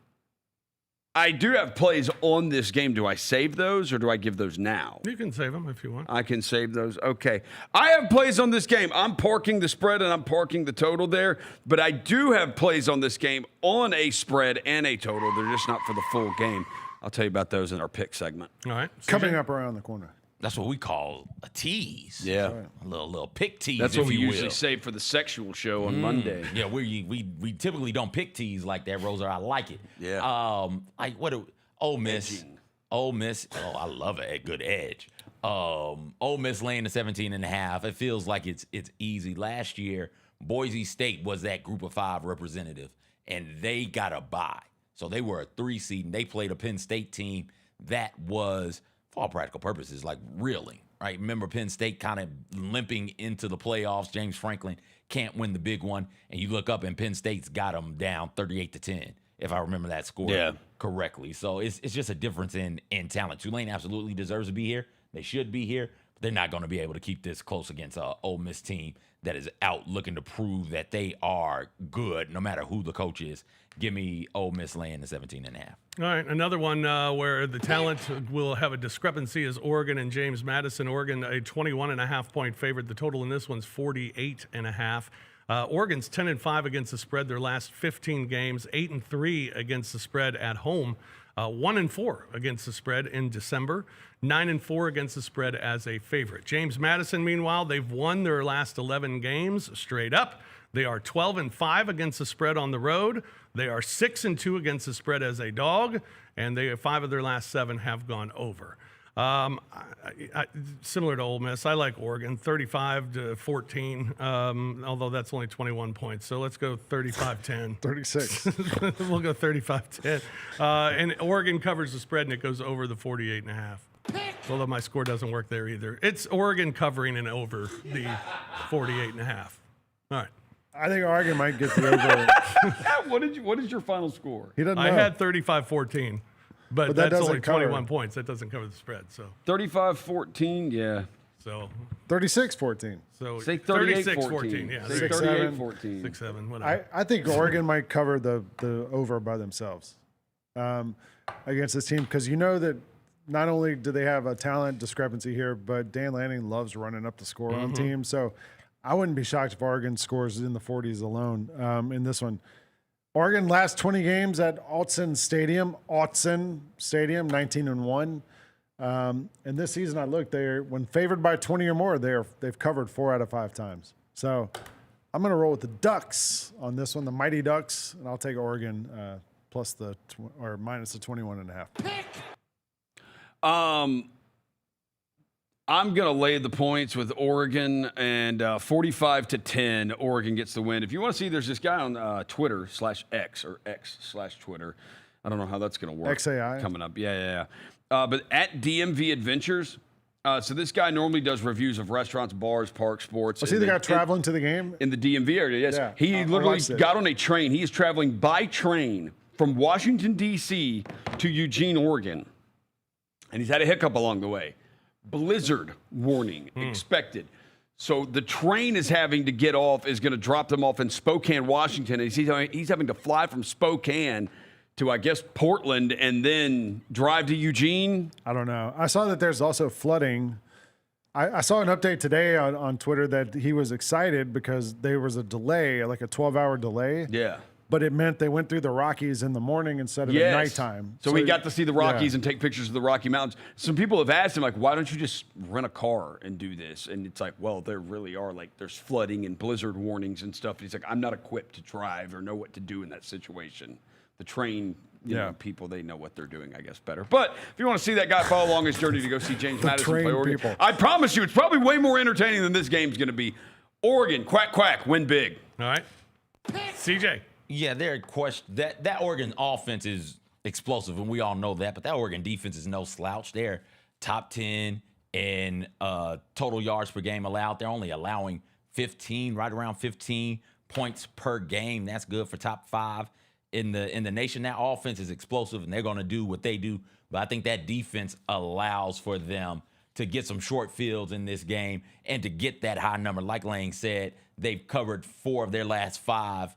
I do have plays on this game. Do I save those or do I give those now? You can save them if you want. I can save those. Okay. I have plays on this game. I'm parking the spread and I'm parking the total there, but I do have plays on this game on a spread and a total. They're just not for the full game. I'll tell you about those in our pick segment. All right. Coming up around the corner. That's what we call a tease. Yeah. A little pick tease. That's what we you usually will. save for the sexual show on Monday. Yeah, we typically don't pick tease like that, Rosa. I like it. Yeah. Ole Miss. Edging. Ole Miss. Oh, I love a good edge. Ole Miss laying the 17.5. It feels like it's easy. Last year, Boise State was that Group of 5 representative, and they got a bye. So they were a 3 seed, and they played a Penn State team that was, for all practical purposes, like reeling, right? Remember Penn State kind of limping into the playoffs. James Franklin can't win the big one, and you look up and Penn State's got them down 38-10, if I remember that score correctly. So it's just a difference in talent. Tulane absolutely deserves to be here. They should be here, but they're not going to be able to keep this close against an Ole Miss team that is out looking to prove that they are good, no matter who the coach is. Give me Ole Miss laying the 17.5. All right, another one where the talent will have a discrepancy is Oregon and James Madison. Oregon, a 21.5-point favorite. The total in this one's 48.5. Oregon's 10-5 against the spread their last 15 games, 8-3 against the spread at home, 1-4 against the spread in December, 9-4 against the spread as a favorite. James Madison, meanwhile, they've won their last 11 games straight up. They are 12-5 against the spread on the road. They are 6-2 against the spread as a dog, and 5 of their last 7 have gone over. Similar to Ole Miss, I like Oregon, 35-14, although that's only 21 points. So let's go 35-10. 36. We'll go 35-10. And Oregon covers the spread, and it goes over the 48.5. Although my score doesn't work there either. It's Oregon covering and over the 48.5. All right. I think Oregon might get the over. What is your final score? He doesn't know. I had 35-14. But that that's only doesn't cover. 21 points. That doesn't cover the spread. So 35-14, yeah. So 36-14. So say 38-14. Yeah, say 38-14. 6-7. Whatever. I think Oregon might cover the over by themselves against this team, because you know that not only do they have a talent discrepancy here, but Dan Lanning loves running up the score on teams. So I wouldn't be shocked if Oregon scores in the 40s alone in this one. Oregon last 20 games at Autzen Stadium, 19-1. And this season, I looked, when favored by 20 or more, they've covered 4 out of 5 times. So I'm going to roll with the Ducks on this one, the Mighty Ducks, and I'll take Oregon minus the 21.5. I'm going to lay the points with Oregon, and 45-10, Oregon gets the win. If you want to see, there's this guy on Twitter /X or X/Twitter. I don't know how that's going to work. XAI? Coming up. Yeah. But at DMV Adventures, so this guy normally does reviews of restaurants, bars, parks, sports. Was he the guy traveling to the game? In the DMV area, yes. Yeah, He literally got on a train. He is traveling by train from Washington, D.C. to Eugene, Oregon. And he's had a hiccup along the way. Blizzard warning expected. So the train is having to get off, is going to drop them off in Spokane, Washington. And he's having to fly from Spokane to, I guess, Portland and then drive to Eugene. I don't know. I saw that there's also flooding. I saw an update today on Twitter that he was excited because there was a delay, like a 12-hour delay. Yeah. But it meant they went through the Rockies in the morning instead of at nighttime. So we got to see the Rockies and take pictures of the Rocky Mountains. Some people have asked him, like, why don't you just rent a car and do this? And it's like, well, there really are, like, there's flooding and blizzard warnings and stuff. And he's like, I'm not equipped to drive or know what to do in that situation. The train, you know, people, they know what they're doing, I guess, better. But if you want to see that guy follow along his journey to go see James Madison play Oregon, I promise you, it's probably way more entertaining than this game's going to be. Oregon, quack, quack, win big. All right. CJ. Yeah, that Oregon offense is explosive, and we all know that. But that Oregon defense is no slouch. They're top 10 in total yards per game allowed. They're only allowing 15, right around 15 points per game. That's good for top 5 in the nation. That offense is explosive, and they're going to do what they do. But I think that defense allows for them to get some short fields in this game and to get that high number. Like Lane said, they've covered 4 of their last 5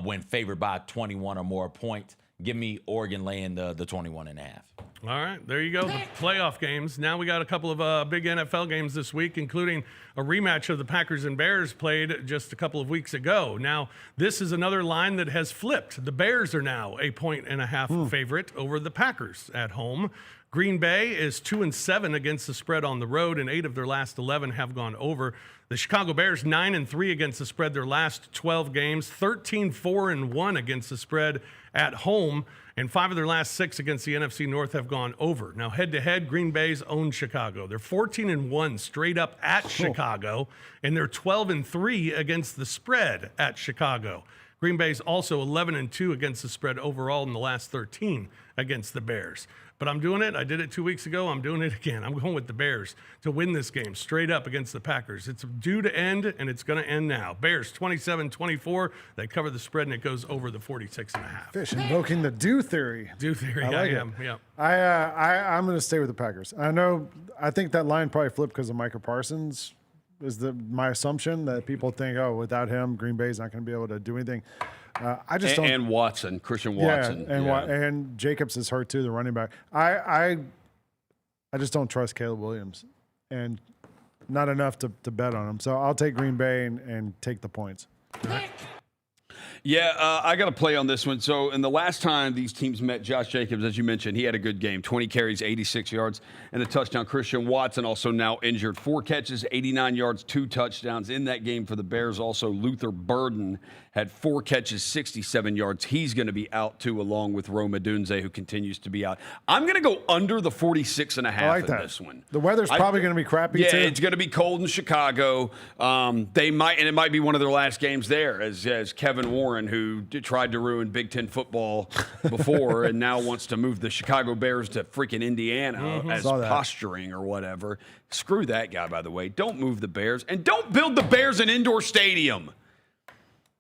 when favored by 21 or more points. Give me Oregon laying the 21.5. All right, there you go. The playoff games. Now we got a couple of big NFL games this week, including a rematch of the Packers and Bears played just a couple of weeks ago. Now, this is another line that has flipped. The Bears are now a 1.5-point favorite over the Packers at home. Green Bay is 2-7 against the spread on the road, and 8 of their last 11 have gone over. The Chicago Bears 9-3 against the spread their last 12 games, 13-4-1 against the spread at home, and 5 of their last 6 against the NFC North have gone over. Now, head-to-head, Green Bay's own Chicago. They're 14-1 straight up at Chicago, and they're 12-3 against the spread at Chicago. Green Bay's also 11-2 against the spread overall in the last 13 against the Bears. But I'm doing it. I did it 2 weeks ago. I'm doing it again. I'm going with the Bears to win this game straight up against the Packers. It's due to end, and it's going to end now. Bears 27-24. They cover the spread, and it goes over the 46.5. Fish invoking the do theory. Do theory. I am. Yeah. I'm going to stay with the Packers. I think that line probably flipped because of Micah Parsons. Is my assumption that people think, oh, without him, Green Bay's not going to be able to do anything. I just don't. And Watson, Christian Watson. And Jacobs is hurt too, the running back. I just don't trust Caleb Williams, and not enough to bet on him. So I'll take Green Bay and take the points. Yeah, I got to play on this one. So in the last time these teams met, Josh Jacobs, as you mentioned, he had a good game. 20 carries, 86 yards, and a touchdown. Christian Watson also now injured. 4 catches, 89 yards, 2 touchdowns. In that game for the Bears, also Luther Burden had 4 catches, 67 yards. He's going to be out, too, along with Rome Odunze, who continues to be out. I'm going to go under the 46.5 in this one. The weather's probably going to be crappy, too. Yeah, it's going to be cold in Chicago. It might be one of their last games there, as Kevin Warren, who tried to ruin Big Ten football before and now wants to move the Chicago Bears to freaking Indiana as posturing or whatever. Screw that guy, by the way. Don't move the Bears. And don't build the Bears an indoor stadium.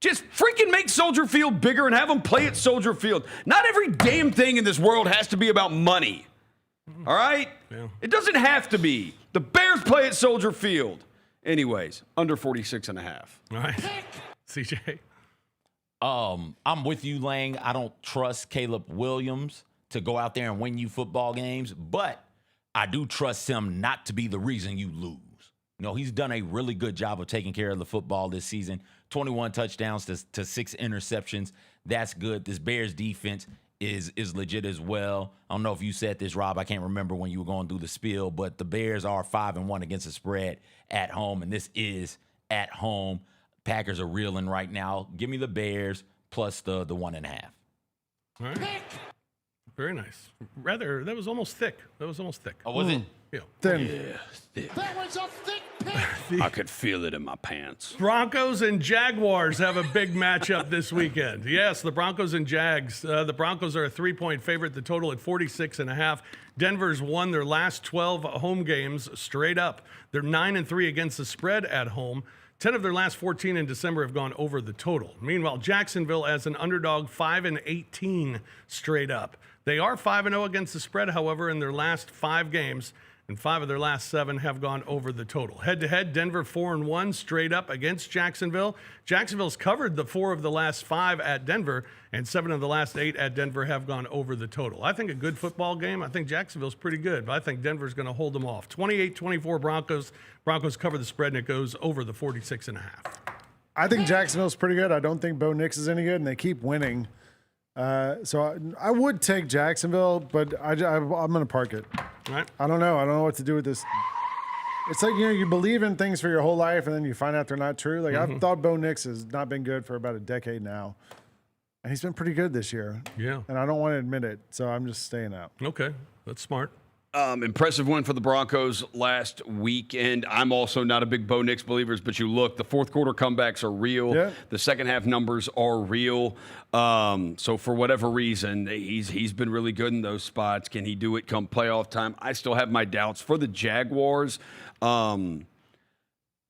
Just freaking make Soldier Field bigger and have them play at Soldier Field. Not every damn thing in this world has to be about money. All right? Yeah. It doesn't have to be. The Bears play at Soldier Field. Anyways, under 46.5. All right. CJ. I'm with you, Lang. I don't trust Caleb Williams to go out there and win you football games, but I do trust him not to be the reason you lose. No, he's done a really good job of taking care of the football this season. 21 touchdowns to 6 interceptions. That's good. This Bears defense is legit as well. I don't know if you said this, Rob. I can't remember when you were going through the spiel, but the Bears are 5-1 against the spread at home, and this is at home. Packers are reeling right now. Give me the Bears plus the 1.5. All right. Very nice. Rather, that was almost thick. Oh, was it? Yeah. Yeah, thick. That was a thick pick. I could feel it in my pants. Broncos and Jaguars have a big matchup this weekend. Yes, the Broncos and Jags. The Broncos are a 3-point favorite. The total at 46.5. Denver's won their last 12 home games straight up. They're 9-3 against the spread at home. 10 of their last 14 in December have gone over the total. Meanwhile, Jacksonville as an underdog, 5-18 straight up. They are 5-0 against the spread, however, in their last 5 games, and 5 of their last 7 have gone over the total. Head-to-head, Denver 4-1 straight up against Jacksonville. Jacksonville's covered the 4 of the last 5 at Denver, and 7 of the last 8 at Denver have gone over the total. I think a good football game. I think Jacksonville's pretty good, but I think Denver's going to hold them off. 28-24 Broncos. Broncos cover the spread, and it goes over the 46.5. I think Jacksonville's pretty good. I don't think Bo Nix is any good, and they keep winning. So I would take Jacksonville, but I'm going to park it. All right. I don't know. I don't know what to do with this. It's like, you believe in things for your whole life, and then you find out they're not true. Like, I've thought Bo Nix has not been good for about a decade now. And he's been pretty good this year. Yeah. And I don't want to admit it, so I'm just staying out. Okay. That's smart. Impressive win for the Broncos last weekend. I'm also not a big Bo Nix believer, but you look, the fourth quarter comebacks are real. Yeah. The second half numbers are real. So for whatever reason, he's been really good in those spots. Can he do it come playoff time? I still have my doubts. For the Jaguars, look,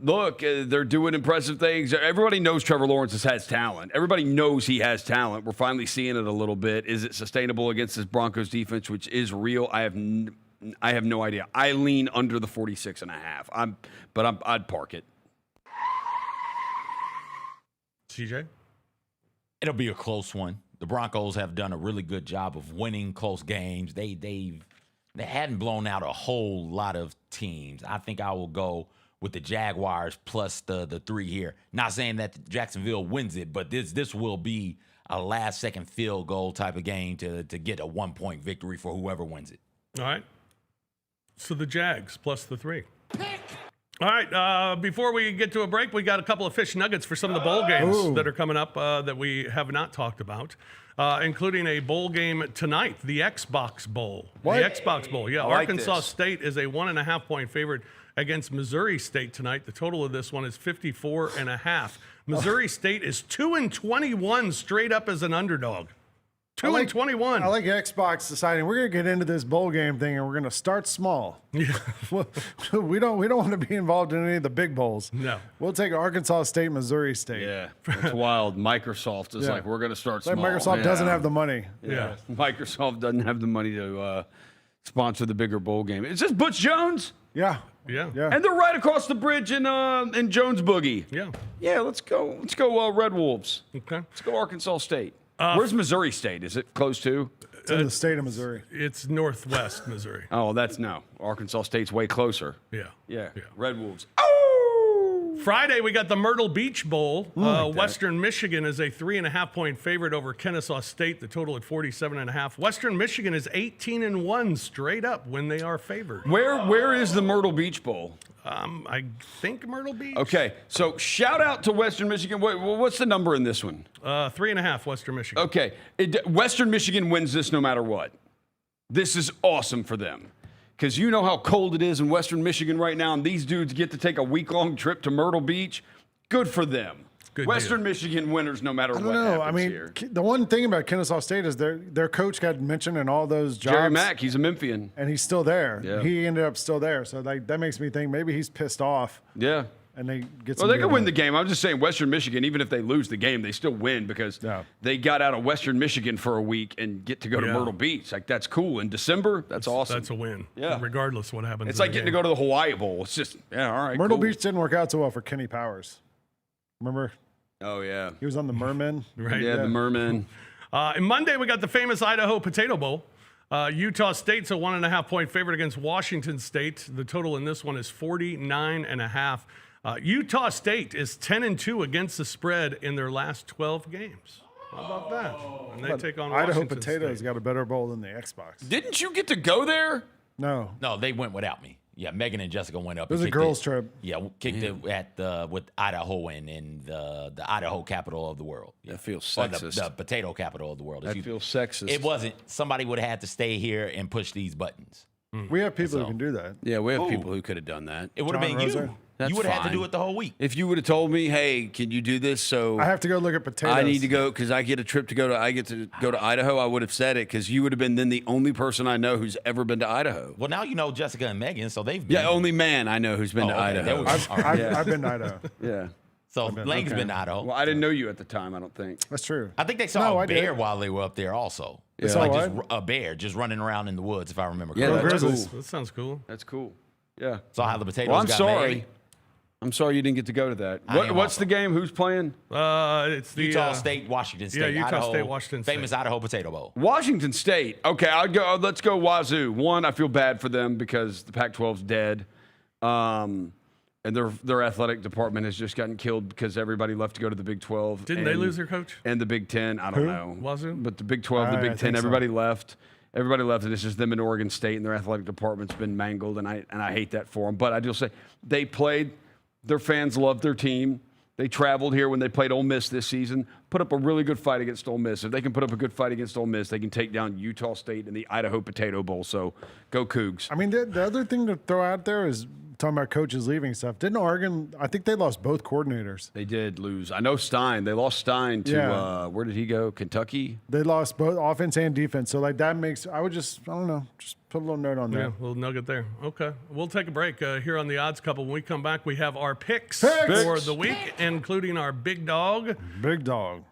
they're doing impressive things. Everybody knows Trevor Lawrence has talent. Everybody knows he has talent. We're finally seeing it a little bit. Is it sustainable against this Broncos defense, which is real? I have no idea. I lean under the 46.5. I'd park it. CJ? It'll be a close one. The Broncos have done a really good job of winning close games. They hadn't blown out a whole lot of teams. I think I will go with the Jaguars plus the 3 here. Not saying that Jacksonville wins it, but this will be a last-second field goal type of game to get a 1-point victory for whoever wins it. All right. So the Jags plus the 3. All right. Before we get to a break, we got a couple of fish nuggets for some of the bowl games that are coming up that we have not talked about, including a bowl game tonight, the Xbox Bowl. What? The Xbox Bowl. Yeah. I like Arkansas this. State is a 1.5-point favorite against Missouri State tonight. The total of this one is 54.5. Missouri State is 2-21 straight up as an underdog. 2-21. I like Xbox deciding we're going to get into this bowl game thing and we're going to start small. Yeah. we don't want to be involved in any of the big bowls. No. We'll take Arkansas State, Missouri State. Yeah, it's wild. Microsoft is like, we're going to start small. Like Microsoft doesn't have the money. Yeah. Microsoft doesn't have the money to sponsor the bigger bowl game. Is this Butch Jones? Yeah. Yeah. And they're right across the bridge in Jones Boogie. Yeah. Yeah, let's go. Let's go Red Wolves. Okay. Let's go Arkansas State. Where's Missouri State? Is it close to? It's in the state of Missouri. It's northwest Missouri. Oh, Arkansas State's way closer. Yeah. Yeah. Red Wolves. Friday, we got the Myrtle Beach Bowl. Western Michigan is a 3.5-point favorite over Kennesaw State. The total at 47.5. Western Michigan is 18-1 straight up when they are favored. Where is the Myrtle Beach Bowl? I think Myrtle Beach. Okay, so shout out to Western Michigan. What's the number in this one? 3.5 Western Michigan. Okay, Western Michigan wins this no matter what. This is awesome for them. Because you know how cold it is in Western Michigan right now, and these dudes get to take a week-long trip to Myrtle Beach. Good for them. Good Western deal. Michigan winners no matter I what don't know. happens I mean, here. the one thing about Kennesaw State is their coach got mentioned in all those jobs. Jerry Mack, he's a Memphian. And he's still there. Yeah. He ended up still there. So that makes me think maybe he's pissed off. Yeah. and they get. Well, they could win the game. I'm just saying, Western Michigan, even if they lose the game, they still win because they got out of Western Michigan for a week and get to go to Myrtle Beach. Like, that's cool. In December, that's awesome. That's a win. Yeah. Regardless of what happens. It's like getting to go to the Hawaii Bowl. It's just, all right. Myrtle cool. Beach didn't work out so well for Kenny Powers. Remember? Oh, yeah. He was on the Mermen. Right. Yeah, the Mermen. And Monday, we got the famous Idaho Potato Bowl. Utah State's a 1.5-point favorite against Washington State. The total in this one is 49.5. Utah State is 10-2 against the spread in their last 12 games. How about that? And they take on Idaho Washington Potatoes State. got a better bowl than the Xbox. Didn't you get to go there? No. No, they went without me. Yeah, Megan and Jessica went up. It was a girls' trip. Yeah, kicked it at with Idaho in the Idaho capital of the world. Yeah. That feels Or sexist. the potato capital of the world. That feels sexist. It wasn't. Somebody would have had to stay here and push these buttons. We have people who can do that. Yeah, we have people who could have done that. It would have been Rosa? you. You would have had to do it the whole week. If you would have told me, hey, can you do this? So I have to go look at potatoes. I need to go because I get a trip to go to. I get to go to Idaho. I would have said it because you would have been then the only person I know who's ever been to Idaho. Well, now you know Jessica and Megan, so they've been. Yeah, only man I know who's been to Idaho. I've been to Idaho. Yeah. So Lane's been to Idaho. Well, I didn't know you at the time. I don't think. That's true. I think they saw a bear while they were up there also. Yeah. Like just a bear just running around in the woods, if I remember Yeah, correctly. that's cool. That sounds cool. That's cool. Yeah. Saw how the potatoes Well, I'm got sorry. made. I'm sorry you didn't get to go to that. I am What's also. the game? Who's playing? It's the Utah State, Washington State. Yeah, Utah Idaho, State, Washington State. Famous Idaho Potato Bowl. Washington State. Okay, I'll go. Let's go Wazoo. One, I feel bad for them because the Pac-12's dead, and their athletic department has just gotten killed because everybody left to go to the Big 12. Didn't they lose their coach? And the Big 10. I don't know. Wazoo? But the Big 12, the I Big 10, think so. everybody left. Everybody left, and it's just them in Oregon State, and their athletic department's been mangled, and I hate that for them. But I just say they played. Their fans loved their team. They traveled here when they played Ole Miss this season, put up a really good fight against Ole Miss. If they can put up a good fight against Ole Miss, they can take down Utah State in the Idaho Potato Bowl. So go Cougs. I mean, the other thing to throw out there is talking about coaches leaving stuff. Didn't Oregon? I think they lost both coordinators. They did lose. I know Stein. They lost Stein to Yeah. where did he go? Kentucky. They lost both offense and defense. So like that makes I don't know, just put a little note on Yeah, that. a little nugget there. Okay. We'll take a break here on the Odds Couple. When we come back, we have our picks for the week, including our big dog. Big dog.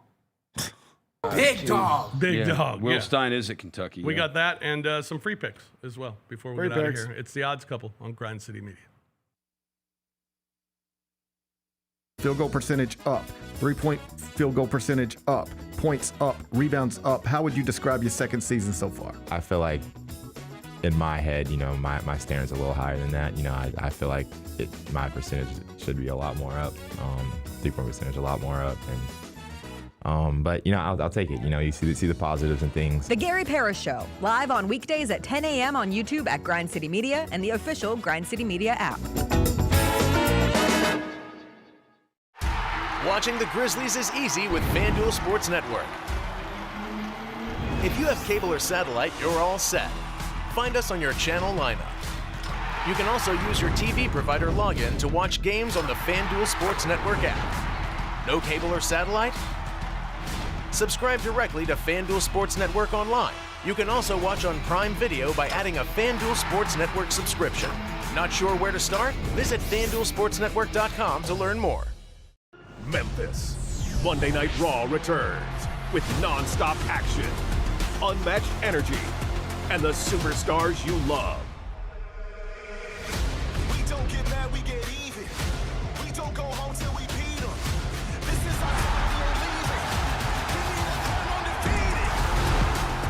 Big dog. Big Yeah. dog. Will yeah. Stein is at Kentucky. We yeah. got that and some free picks as well before we Free get out of picks. here. It's the Odds Couple on Grind City Media. Field goal percentage up, 3-point field goal percentage up, points up, rebounds up. How would you describe your second season so far? I feel like in my head, my standard's a little higher than that. I feel like my percentage should be a lot more up, 3-point percentage a lot more up. But I'll take it. You see the positives and things. The Gary Parrish Show, live on weekdays at 10 a.m. on YouTube at Grind City Media and the official Grind City Media app. Watching the Grizzlies is easy with FanDuel Sports Network. If you have cable or satellite, you're all set. Find us on your channel lineup. You can also use your TV provider login to watch games on the FanDuel Sports Network app. No cable or satellite? Subscribe directly to FanDuel Sports Network online. You can also watch on Prime Video by adding a FanDuel Sports Network subscription. Not sure where to start? Visit FanDuelSportsNetwork.com to learn more. Memphis. Monday Night Raw returns with non-stop action, unmatched energy, and the superstars you love. We don't get mad, we get even. We don't go home till we beat them. This is our time, we ain't leaving. Give me the crown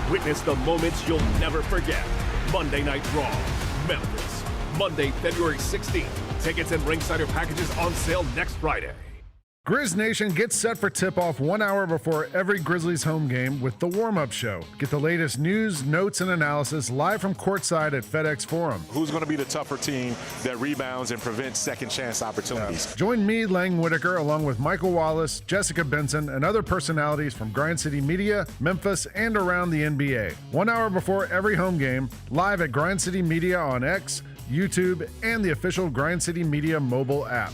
undefeated. Witness the moments you'll never forget. Monday Night Raw, Memphis. Monday, February 16th. Tickets and Ringsider packages on sale next Friday. Grizz Nation gets set for tip-off 1 hour before every Grizzlies home game with the warm-up show. Get the latest news, notes, and analysis live from courtside at FedEx Forum. Who's going to be the tougher team that rebounds and prevents second chance opportunities? Join me, Lang Whitaker, along with Michael Wallace, Jessica Benson, and other personalities from Grind City Media, Memphis, and around the NBA. 1 hour before every home game, live at Grind City Media on X, YouTube, and the official Grind City Media mobile app.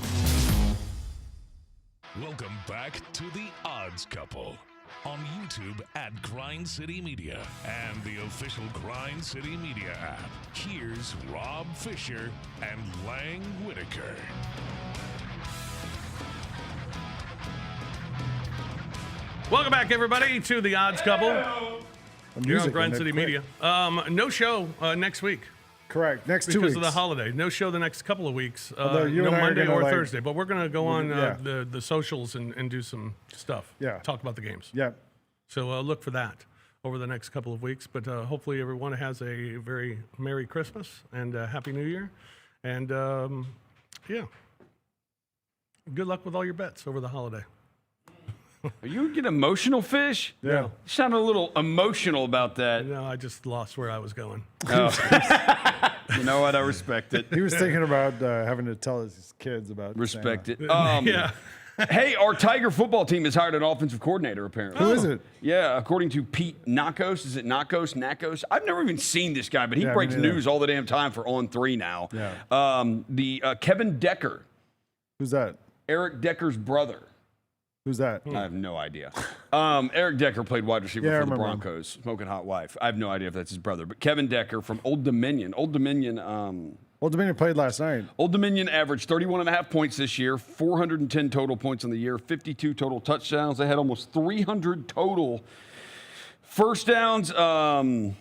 Welcome back to the Odds Couple on YouTube at Grind City Media and the official Grind City Media app. Here's Rob Fisher and Lang Whitaker. Welcome back, everybody, to the Odds Couple. Here on Grind City Media. No show next week. Correct. Next 2 weeks. Because of the holiday. No show the next couple of weeks. You no and I are Monday gonna, or like- Thursday. But we're going to go on Yeah. the socials and do some stuff. Yeah. Talk about the games. Yeah. So look for that over the next couple of weeks. But hopefully everyone has a very Merry Christmas and Happy New Year. And, yeah. Good luck with all your bets over the holiday. Are you getting emotional, Fish? Yeah. You sound a little emotional about that. No, I just lost where I was going. Oh. You know what? I respect it. He was thinking about having to tell his kids about Respect it. Yeah. Hey, our Tiger football team has hired an offensive coordinator, apparently. Who is it? Yeah, according to Pete Nakos. Is it Nakos? I've never even seen this guy, but he Yeah, me breaks neither. news all the damn time for On 3 now. Yeah. Kevin Decker, Who's that? Eric Decker's brother. Who's that? I have no idea. Eric Decker played wide receiver Yeah, I for the remember him. Broncos, smoking hot wife. I have no idea if that's his brother, but Kevin Decker from Old Dominion. Old Dominion played last night. Old Dominion averaged 31.5 points this year, 410 total points in the year, 52 total touchdowns. They had almost 300 total first downs, 42%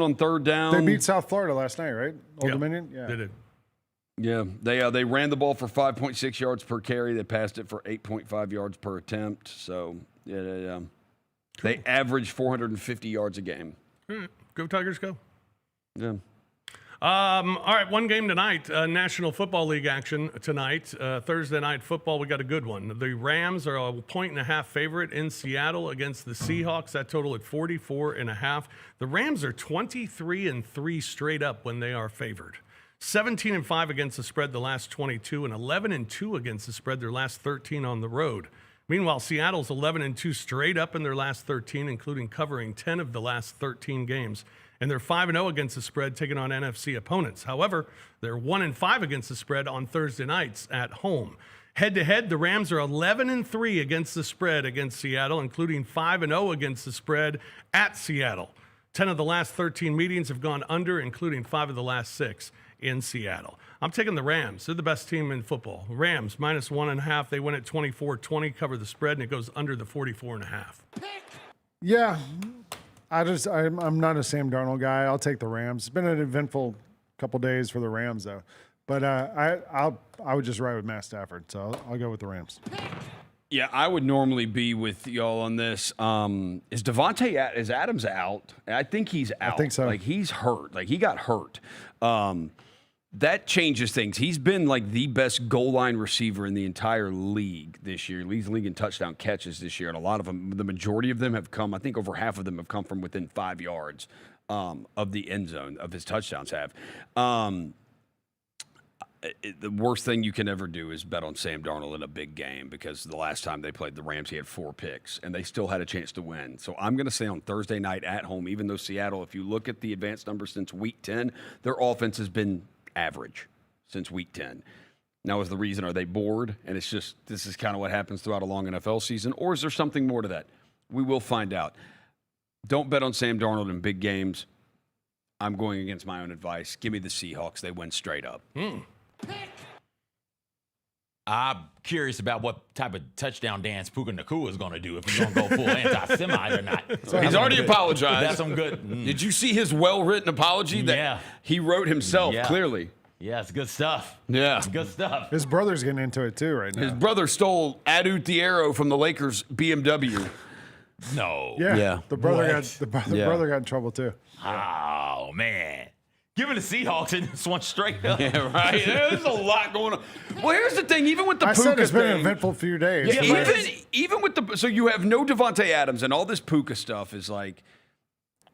on third down. They beat South Florida last night, right? Old Dominion? Yeah. They did. Yeah, they ran the ball for 5.6 yards per carry. They passed it for 8.5 yards per attempt. So, they averaged 450 yards a game. All right. Go Tigers, go. Yeah. All right, one game tonight, National Football League action tonight. Thursday night football, we got a good one. The Rams are a 1.5 favorite in Seattle against the Seahawks. That total at 44.5. The Rams are 23-3 straight up when they are favored. 17-5 against the spread the last 22, and 11-2 against the spread their last 13 on the road. Meanwhile, Seattle's 11-2 straight up in their last 13, including covering 10 of the last 13 games. And they're 5-0 against the spread, taking on NFC opponents. However, they're 1-5 against the spread on Thursday nights at home. Head-to-head, the Rams are 11-3 against the spread against Seattle, including 5-0 against the spread at Seattle. 10 of the last 13 meetings have gone under, including 5 of the last 6 in Seattle. I'm taking the Rams. They're the best team in football. Rams -1.5. They win at 24-20, cover the spread, and it goes under the 44.5. Yeah. I'm not a Sam Darnold guy. I'll take the Rams. It's been an eventful couple days for the Rams, though. But I would just ride with Matt Stafford, so I'll go with the Rams. Yeah, I would normally be with y'all on this. Is Davante, is Adams out? I think he's out. I think so. Like, he's hurt. Like, he got hurt. That changes things. He's been like the best goal line receiver in the entire league this year. Leads the league in touchdown catches this year, and a lot of them, the majority of them have come, I think over half of them have come from within 5 yards of the end zone, of his touchdowns have. The worst thing you can ever do is bet on Sam Darnold in a big game, because the last time they played the Rams, he had 4 picks, and they still had a chance to win. So I'm going to say on Thursday night at home, even though Seattle, if you look at the advanced numbers since Week 10, their offense has been average since Week 10. Now, is the reason, are they bored? And it's just, this is kind of what happens throughout a long NFL season? Or is there something more to that? We will find out. Don't bet on Sam Darnold in big games. I'm going against my own advice. Give me the Seahawks. They win straight up. I'm curious about what type of touchdown dance Puka Nacua is going to do, if he's going to go full anti-Semite or not. So he's already apologized. That's some good. Did you see his well-written apology that he wrote himself, clearly? Yeah, it's good stuff. Yeah. Good stuff. His brother's getting into it, too, right now. His brother stole Adu Thiero from the Lakers BMW. No. Yeah. The brother What? brother got in trouble, too. Oh, man. Give it the Seahawks and just went straight up. Yeah, right. There's a lot going on. Well, here's the thing. Even with the I Puka said it's been an thing- eventful few days. Yeah, even with the, so you have no Davante Adams, and all this Puka stuff is like,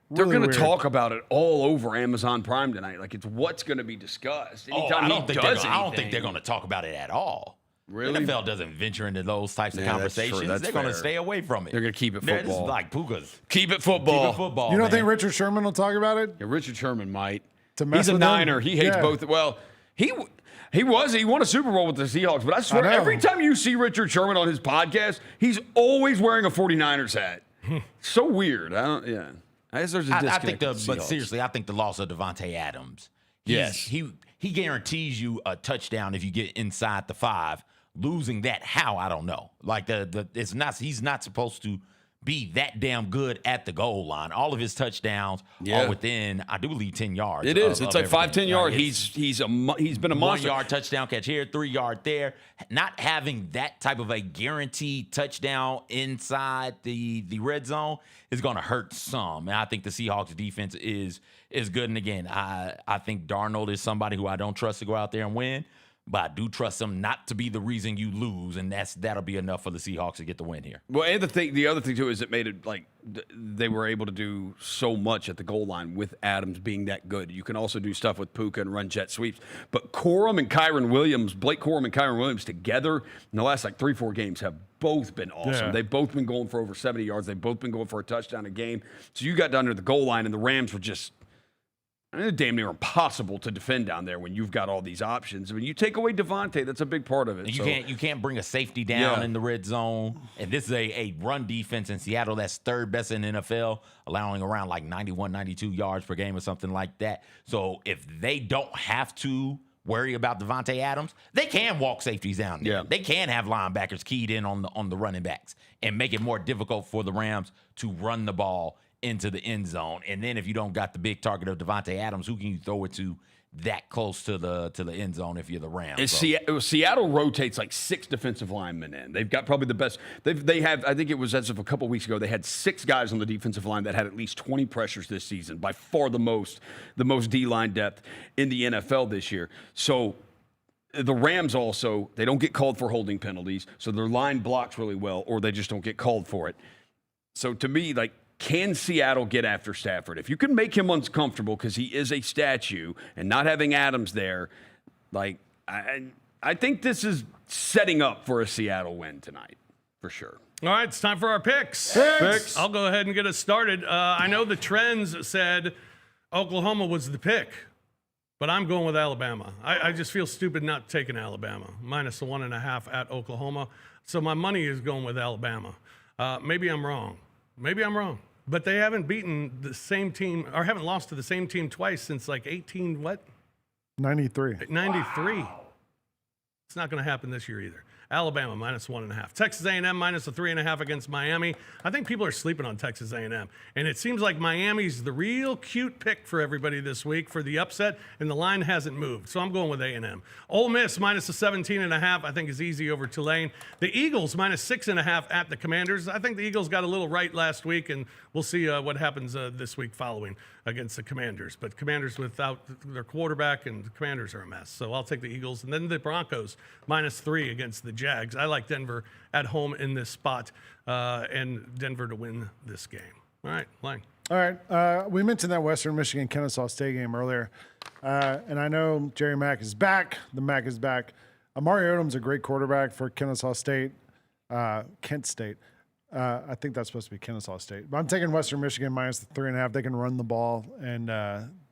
they're Really going to weird. talk about it all over Amazon Prime tonight. Like, it's what's going to be discussed. Anytime I don't think they're anything. going to talk about it at all. Really? The NFL doesn't venture into those types of Yeah, that's true. conversations. That's They're going to fair. stay away from it. They're going to keep it They're football. just like Pukas. Keep it football. Keep it football. You don't man. think Richard Sherman will talk about it? Yeah, Richard Sherman might. To mess He's a with them? Niner. He hates Yeah. both. Well, he won a Super Bowl with the Seahawks, but I swear, I know. every time you see Richard Sherman on his podcast, he's always wearing a 49ers hat. So weird. I guess there's a disconnect. I think with but Seahawks. seriously, I think the loss of Davante Adams. Yes. He guarantees you a touchdown if you get inside the 5 losing that. How? I don't know. Like he's not supposed to be that damn good at the goal line. All of his touchdowns are within, I do believe, 10 yards. It is. It's like 5-10 yards. He's been a monster. 1 yard touchdown catch here, 3 yard there. Not having that type of a guaranteed touchdown inside the red zone is going to hurt some. And I think the Seahawks defense is good. And again, I think Darnold is somebody who I don't trust to go out there and win. But I do trust him not to be the reason you lose, and that'll be enough for the Seahawks to get the win here. Well, and the other thing too is it made it like they were able to do so much at the goal line with Adams being that good. You can also do stuff with Puka and run jet sweeps. But Blake Corum and Kyren Williams together in the last 3-4 games have both been awesome. Yeah. They've both been going for over 70 yards. They've both been going for a touchdown a game. So you got down to the goal line, and the Rams were just damn near impossible to defend down there when you've got all these options. I mean, you take away Davante, that's a big part of it. You can't bring a safety down in the red zone. And this is a run defense in Seattle that's third best in the NFL, allowing around 91, 92 yards per game or something like that. So if they don't have to worry about Davante Adams, they can walk safeties down there. Yeah. They can have linebackers keyed in on the running backs and make it more difficult for the Rams to run the ball into the end zone. And then if you don't got the big target of Davante Adams, who can you throw it to that close to the end zone if you're the Rams? Seattle rotates 6 defensive linemen in. They've got probably the best. They have, I think it was as of a couple weeks ago, they had 6 guys on the defensive line that had at least 20 pressures this season, by far the most D-line depth in the NFL this year. So the Rams also, they don't get called for holding penalties, so their line blocks really well, or they just don't get called for it. So to me, can Seattle get after Stafford? If you can make him uncomfortable because he is a statue and not having Adams there, I think this is setting up for a Seattle win tonight, for sure. All right, it's time for our picks. I'll go ahead and get us started. I know the trends said Oklahoma was the pick, but I'm going with Alabama. I just feel stupid not taking Alabama, minus the 1.5 at Oklahoma. So my money is going with Alabama. Maybe I'm wrong. But they haven't beaten the same team, or haven't lost to the same team twice since 93. 93. Wow. It's not going to happen this year either. Alabama, minus 1.5. Texas A&M, minus a 3.5 against Miami. I think people are sleeping on Texas A&M. And it seems like Miami's the real cute pick for everybody this week for the upset, and the line hasn't moved. So I'm going with A&M. Ole Miss, minus a 17.5, I think is easy over Tulane. The Eagles, minus 6.5 at the Commanders. I think the Eagles got a little right last week, and we'll see what happens this week following against the Commanders. But Commanders without their quarterback, and the Commanders are a mess. So I'll take the Eagles. And then the Broncos, minus 3 against the Jags. I like Denver at home in this spot, and Denver to win this game. All right, Lang. All right. We mentioned that Western Michigan Kennesaw State game earlier, and I know Jerry Mack is back. The Mack is back. Amari Odom's a great quarterback for Kennesaw State, Kent State. I think that's supposed to be Kennesaw State. But I'm taking Western Michigan minus the 3.5. They can run the ball, and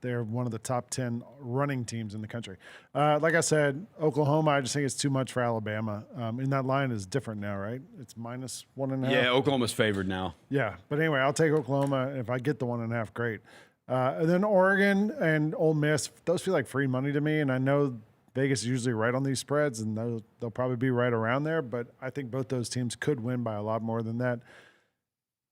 they're one of the top 10 running teams in the country. Like I said, Oklahoma, I just think it's too much for Alabama. And that line is different now, right? It's minus 1.5. Yeah, Oklahoma's favored now. Yeah, but anyway, I'll take Oklahoma. If I get the 1.5, great. And then Oregon and Ole Miss, those feel like free money to me, and I know Vegas is usually right on these spreads, and they'll probably be right around there, but I think both those teams could win by a lot more than that.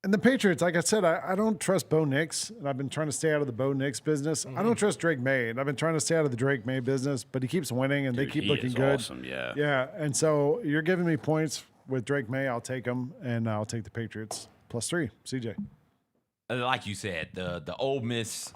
And the Patriots, like I said, I don't trust Bo Nix, and I've been trying to stay out of the Bo Nix business. I don't trust Drake May, and I've been trying to stay out of the Drake May business, but he keeps winning, and they keep looking good. Awesome, yeah. Yeah, and so you're giving me points with Drake May. I'll take them, and I'll take the Patriots plus 3. CJ. Like you said, the Ole Miss,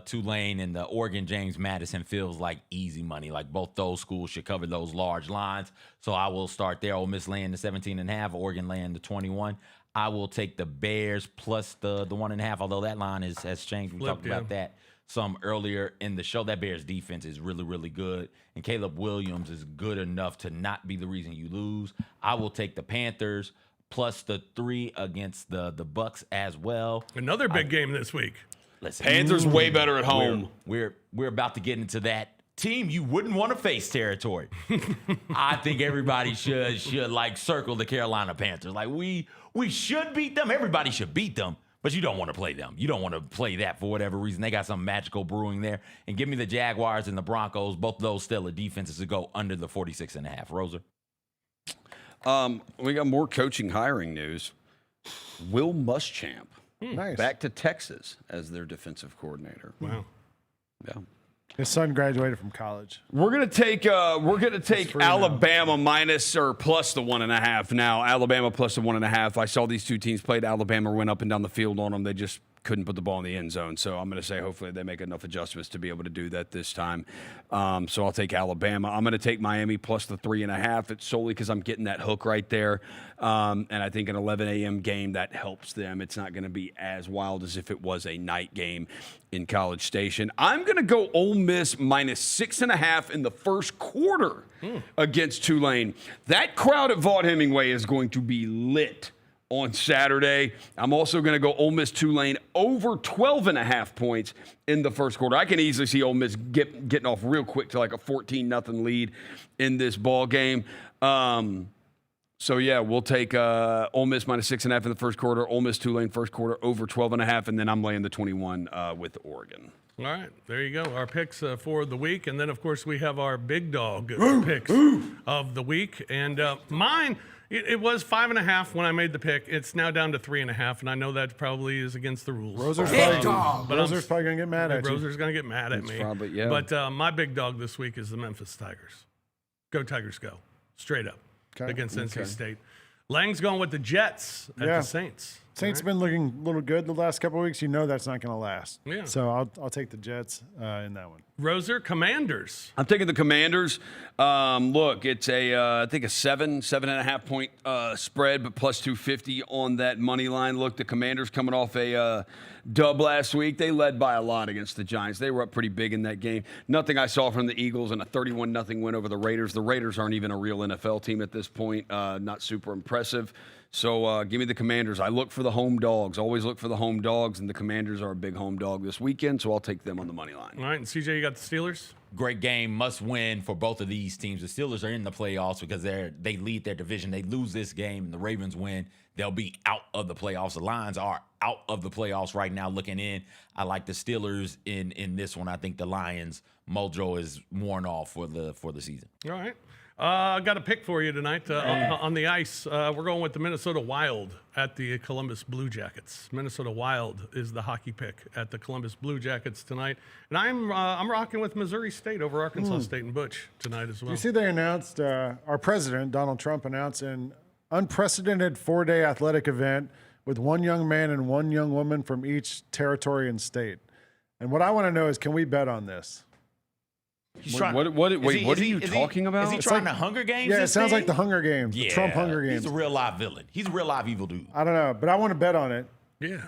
Tulane, and the Oregon James Madison feels like easy money. Like both those schools should cover those large lines. So I will start there. Ole Miss laying the 17.5, Oregon laying the 21. I will take the Bears plus the 1.5, although that line has changed. We talked about that some earlier in the show. That Bears defense is really, really good, and Caleb Williams is good enough to not be the reason you lose. I will take the Panthers plus the 3 against the Bucks as well. Another big game this week. Listen, Panthers way better at home. We're about to get into that team you wouldn't want to face territory. I think everybody should circle the Carolina Panthers. Like we should beat them. Everybody should beat them, but you don't want to play them. You don't want to play that for whatever reason. They got some magical brewing there. And give me the Jaguars and the Broncos. Both of those stellar defenses to go under the 46.5. Roser. We got more coaching hiring news. Will Muschamp Nice. back to Texas as their defensive coordinator. Wow. Yeah. His son graduated from college. We're gonna take Alabama minus or plus the 1.5 now. Alabama plus the 1.5. I saw these two teams played. Alabama went up and down the field on them. They just couldn't put the ball in the end zone. So I'm gonna say hopefully they make enough adjustments to be able to do that this time. So I'll take Alabama. I'm gonna take Miami plus the 3.5. It's solely because I'm getting that hook right there. And I think an 11 a.m. game that helps them. It's not gonna be as wild as if it was a night game in College Station. I'm going to go Ole Miss minus 6.5 in the first quarter against Tulane. That crowd at Vaught-Hemingway is going to be lit on Saturday. I'm also going to go Ole Miss Tulane over 12.5 points in the first quarter. I can easily see Ole Miss getting off real quick to like a 14-0 lead in this ball game. So, yeah, we'll take Ole Miss minus 6.5 in the first quarter, Ole Miss Tulane first quarter over 12.5, and then I'm laying the 21 with Oregon. All right, there you go. Our picks for the week. And then, of course, we have our big dog picks of the week. And mine, it was 5.5 when I made the pick. It's now down to 3.5, and I know that probably is against the rules. Roser's probably going to get mad at you. Roser's going to get mad at me. Probably, yeah. But my big dog this week is the Memphis Tigers. Go Tigers, go. Straight up. Against NC State. Lang's going with the Jets at the Saints. Saints have been looking a little good the last couple of weeks. You know that's not going to last. Yeah. So I'll take the Jets in that one. Roser, Commanders. I'm taking the Commanders. Look, it's I think a 7.5 point spread, but plus 250 on that money line. Look, the Commanders coming off a dub last week. They led by a lot against the Giants. They were up pretty big in that game. Nothing I saw from the Eagles and a 31-0 win over the Raiders. The Raiders aren't even a real NFL team at this point. Not super impressive. So give me the Commanders. I look for the home dogs. Always look for the home dogs, and the Commanders are a big home dog this weekend, so I'll take them on the money line. All right, and CJ, you got the Steelers? Great game, must win for both of these teams. The Steelers are in the playoffs because they lead their division. They lose this game, and the Ravens win. They'll be out of the playoffs. The Lions are out of the playoffs right now looking in. I like the Steelers in this one. I think the Lions' mojo is worn off for the season. All right. I got a pick for you tonight on the ice. We're going with the Minnesota Wild at the Columbus Blue Jackets. Minnesota Wild is the hockey pick at the Columbus Blue Jackets tonight. And I'm rocking with Missouri State over Arkansas State and Butch tonight as well. You see they announced, our president, Donald Trump, announced an unprecedented 4-day athletic event with one young man and one young woman from each territory and state. And what I want to know is, can we bet on this? What are you talking about? Is he trying the Hunger Games? Yeah, it sounds like the Hunger Games, the Trump Hunger Games. He's a real live villain. He's a real live evil dude. I don't know, but I want to bet on it. Yeah.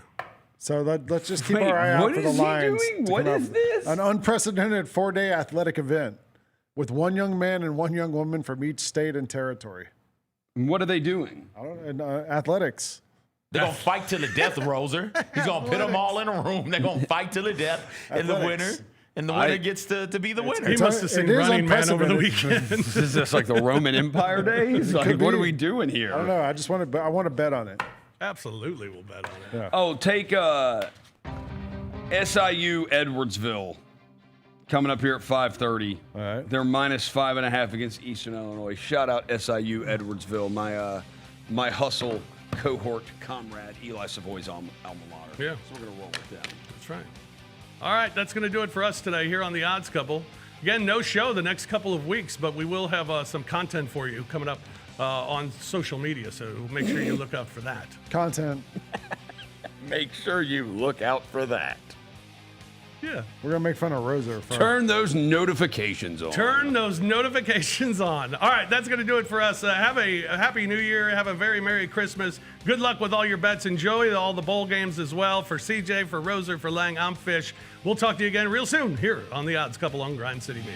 So let's just keep our eye out for the Lions. What is this? An unprecedented 4-day athletic event with one young man and one young woman from each state and territory. What are they doing? I don't know. Athletics. They're going to fight to the death, Roser. He's going to pit them all in a room. They're going to fight to the death. And the winner gets to be the winner. He must have seen Running Man over the weekend. Is this like the Roman Empire days? Like, what are we doing here? I don't know. I want to bet on it. Absolutely, we'll bet on it. Yeah. Oh, take SIU Edwardsville coming up here at 5:30. All right. They're minus 5.5 against Eastern Illinois. Shout out SIU Edwardsville, my hustle cohort comrade, Eli Savoy's alma mater. Yeah. So we're gonna roll with them. That's right. All right, that's going to do it for us today here on The Odds Couple. Again, no show the next couple of weeks, but we will have some content for you coming up on social media, so make sure you look out for that. Content. Make sure you look out for that. Yeah. We're going to make fun of Roser. Turn those notifications on. Turn those notifications on. All right, that's going to do it for us. Have a happy new year. Have a very Merry Christmas. Good luck with all your bets. Enjoy all the bowl games as well. For CJ, for Roser, for Lang, I'm Fish. We'll talk to you again real soon here on The Odds Couple on Grind City Media.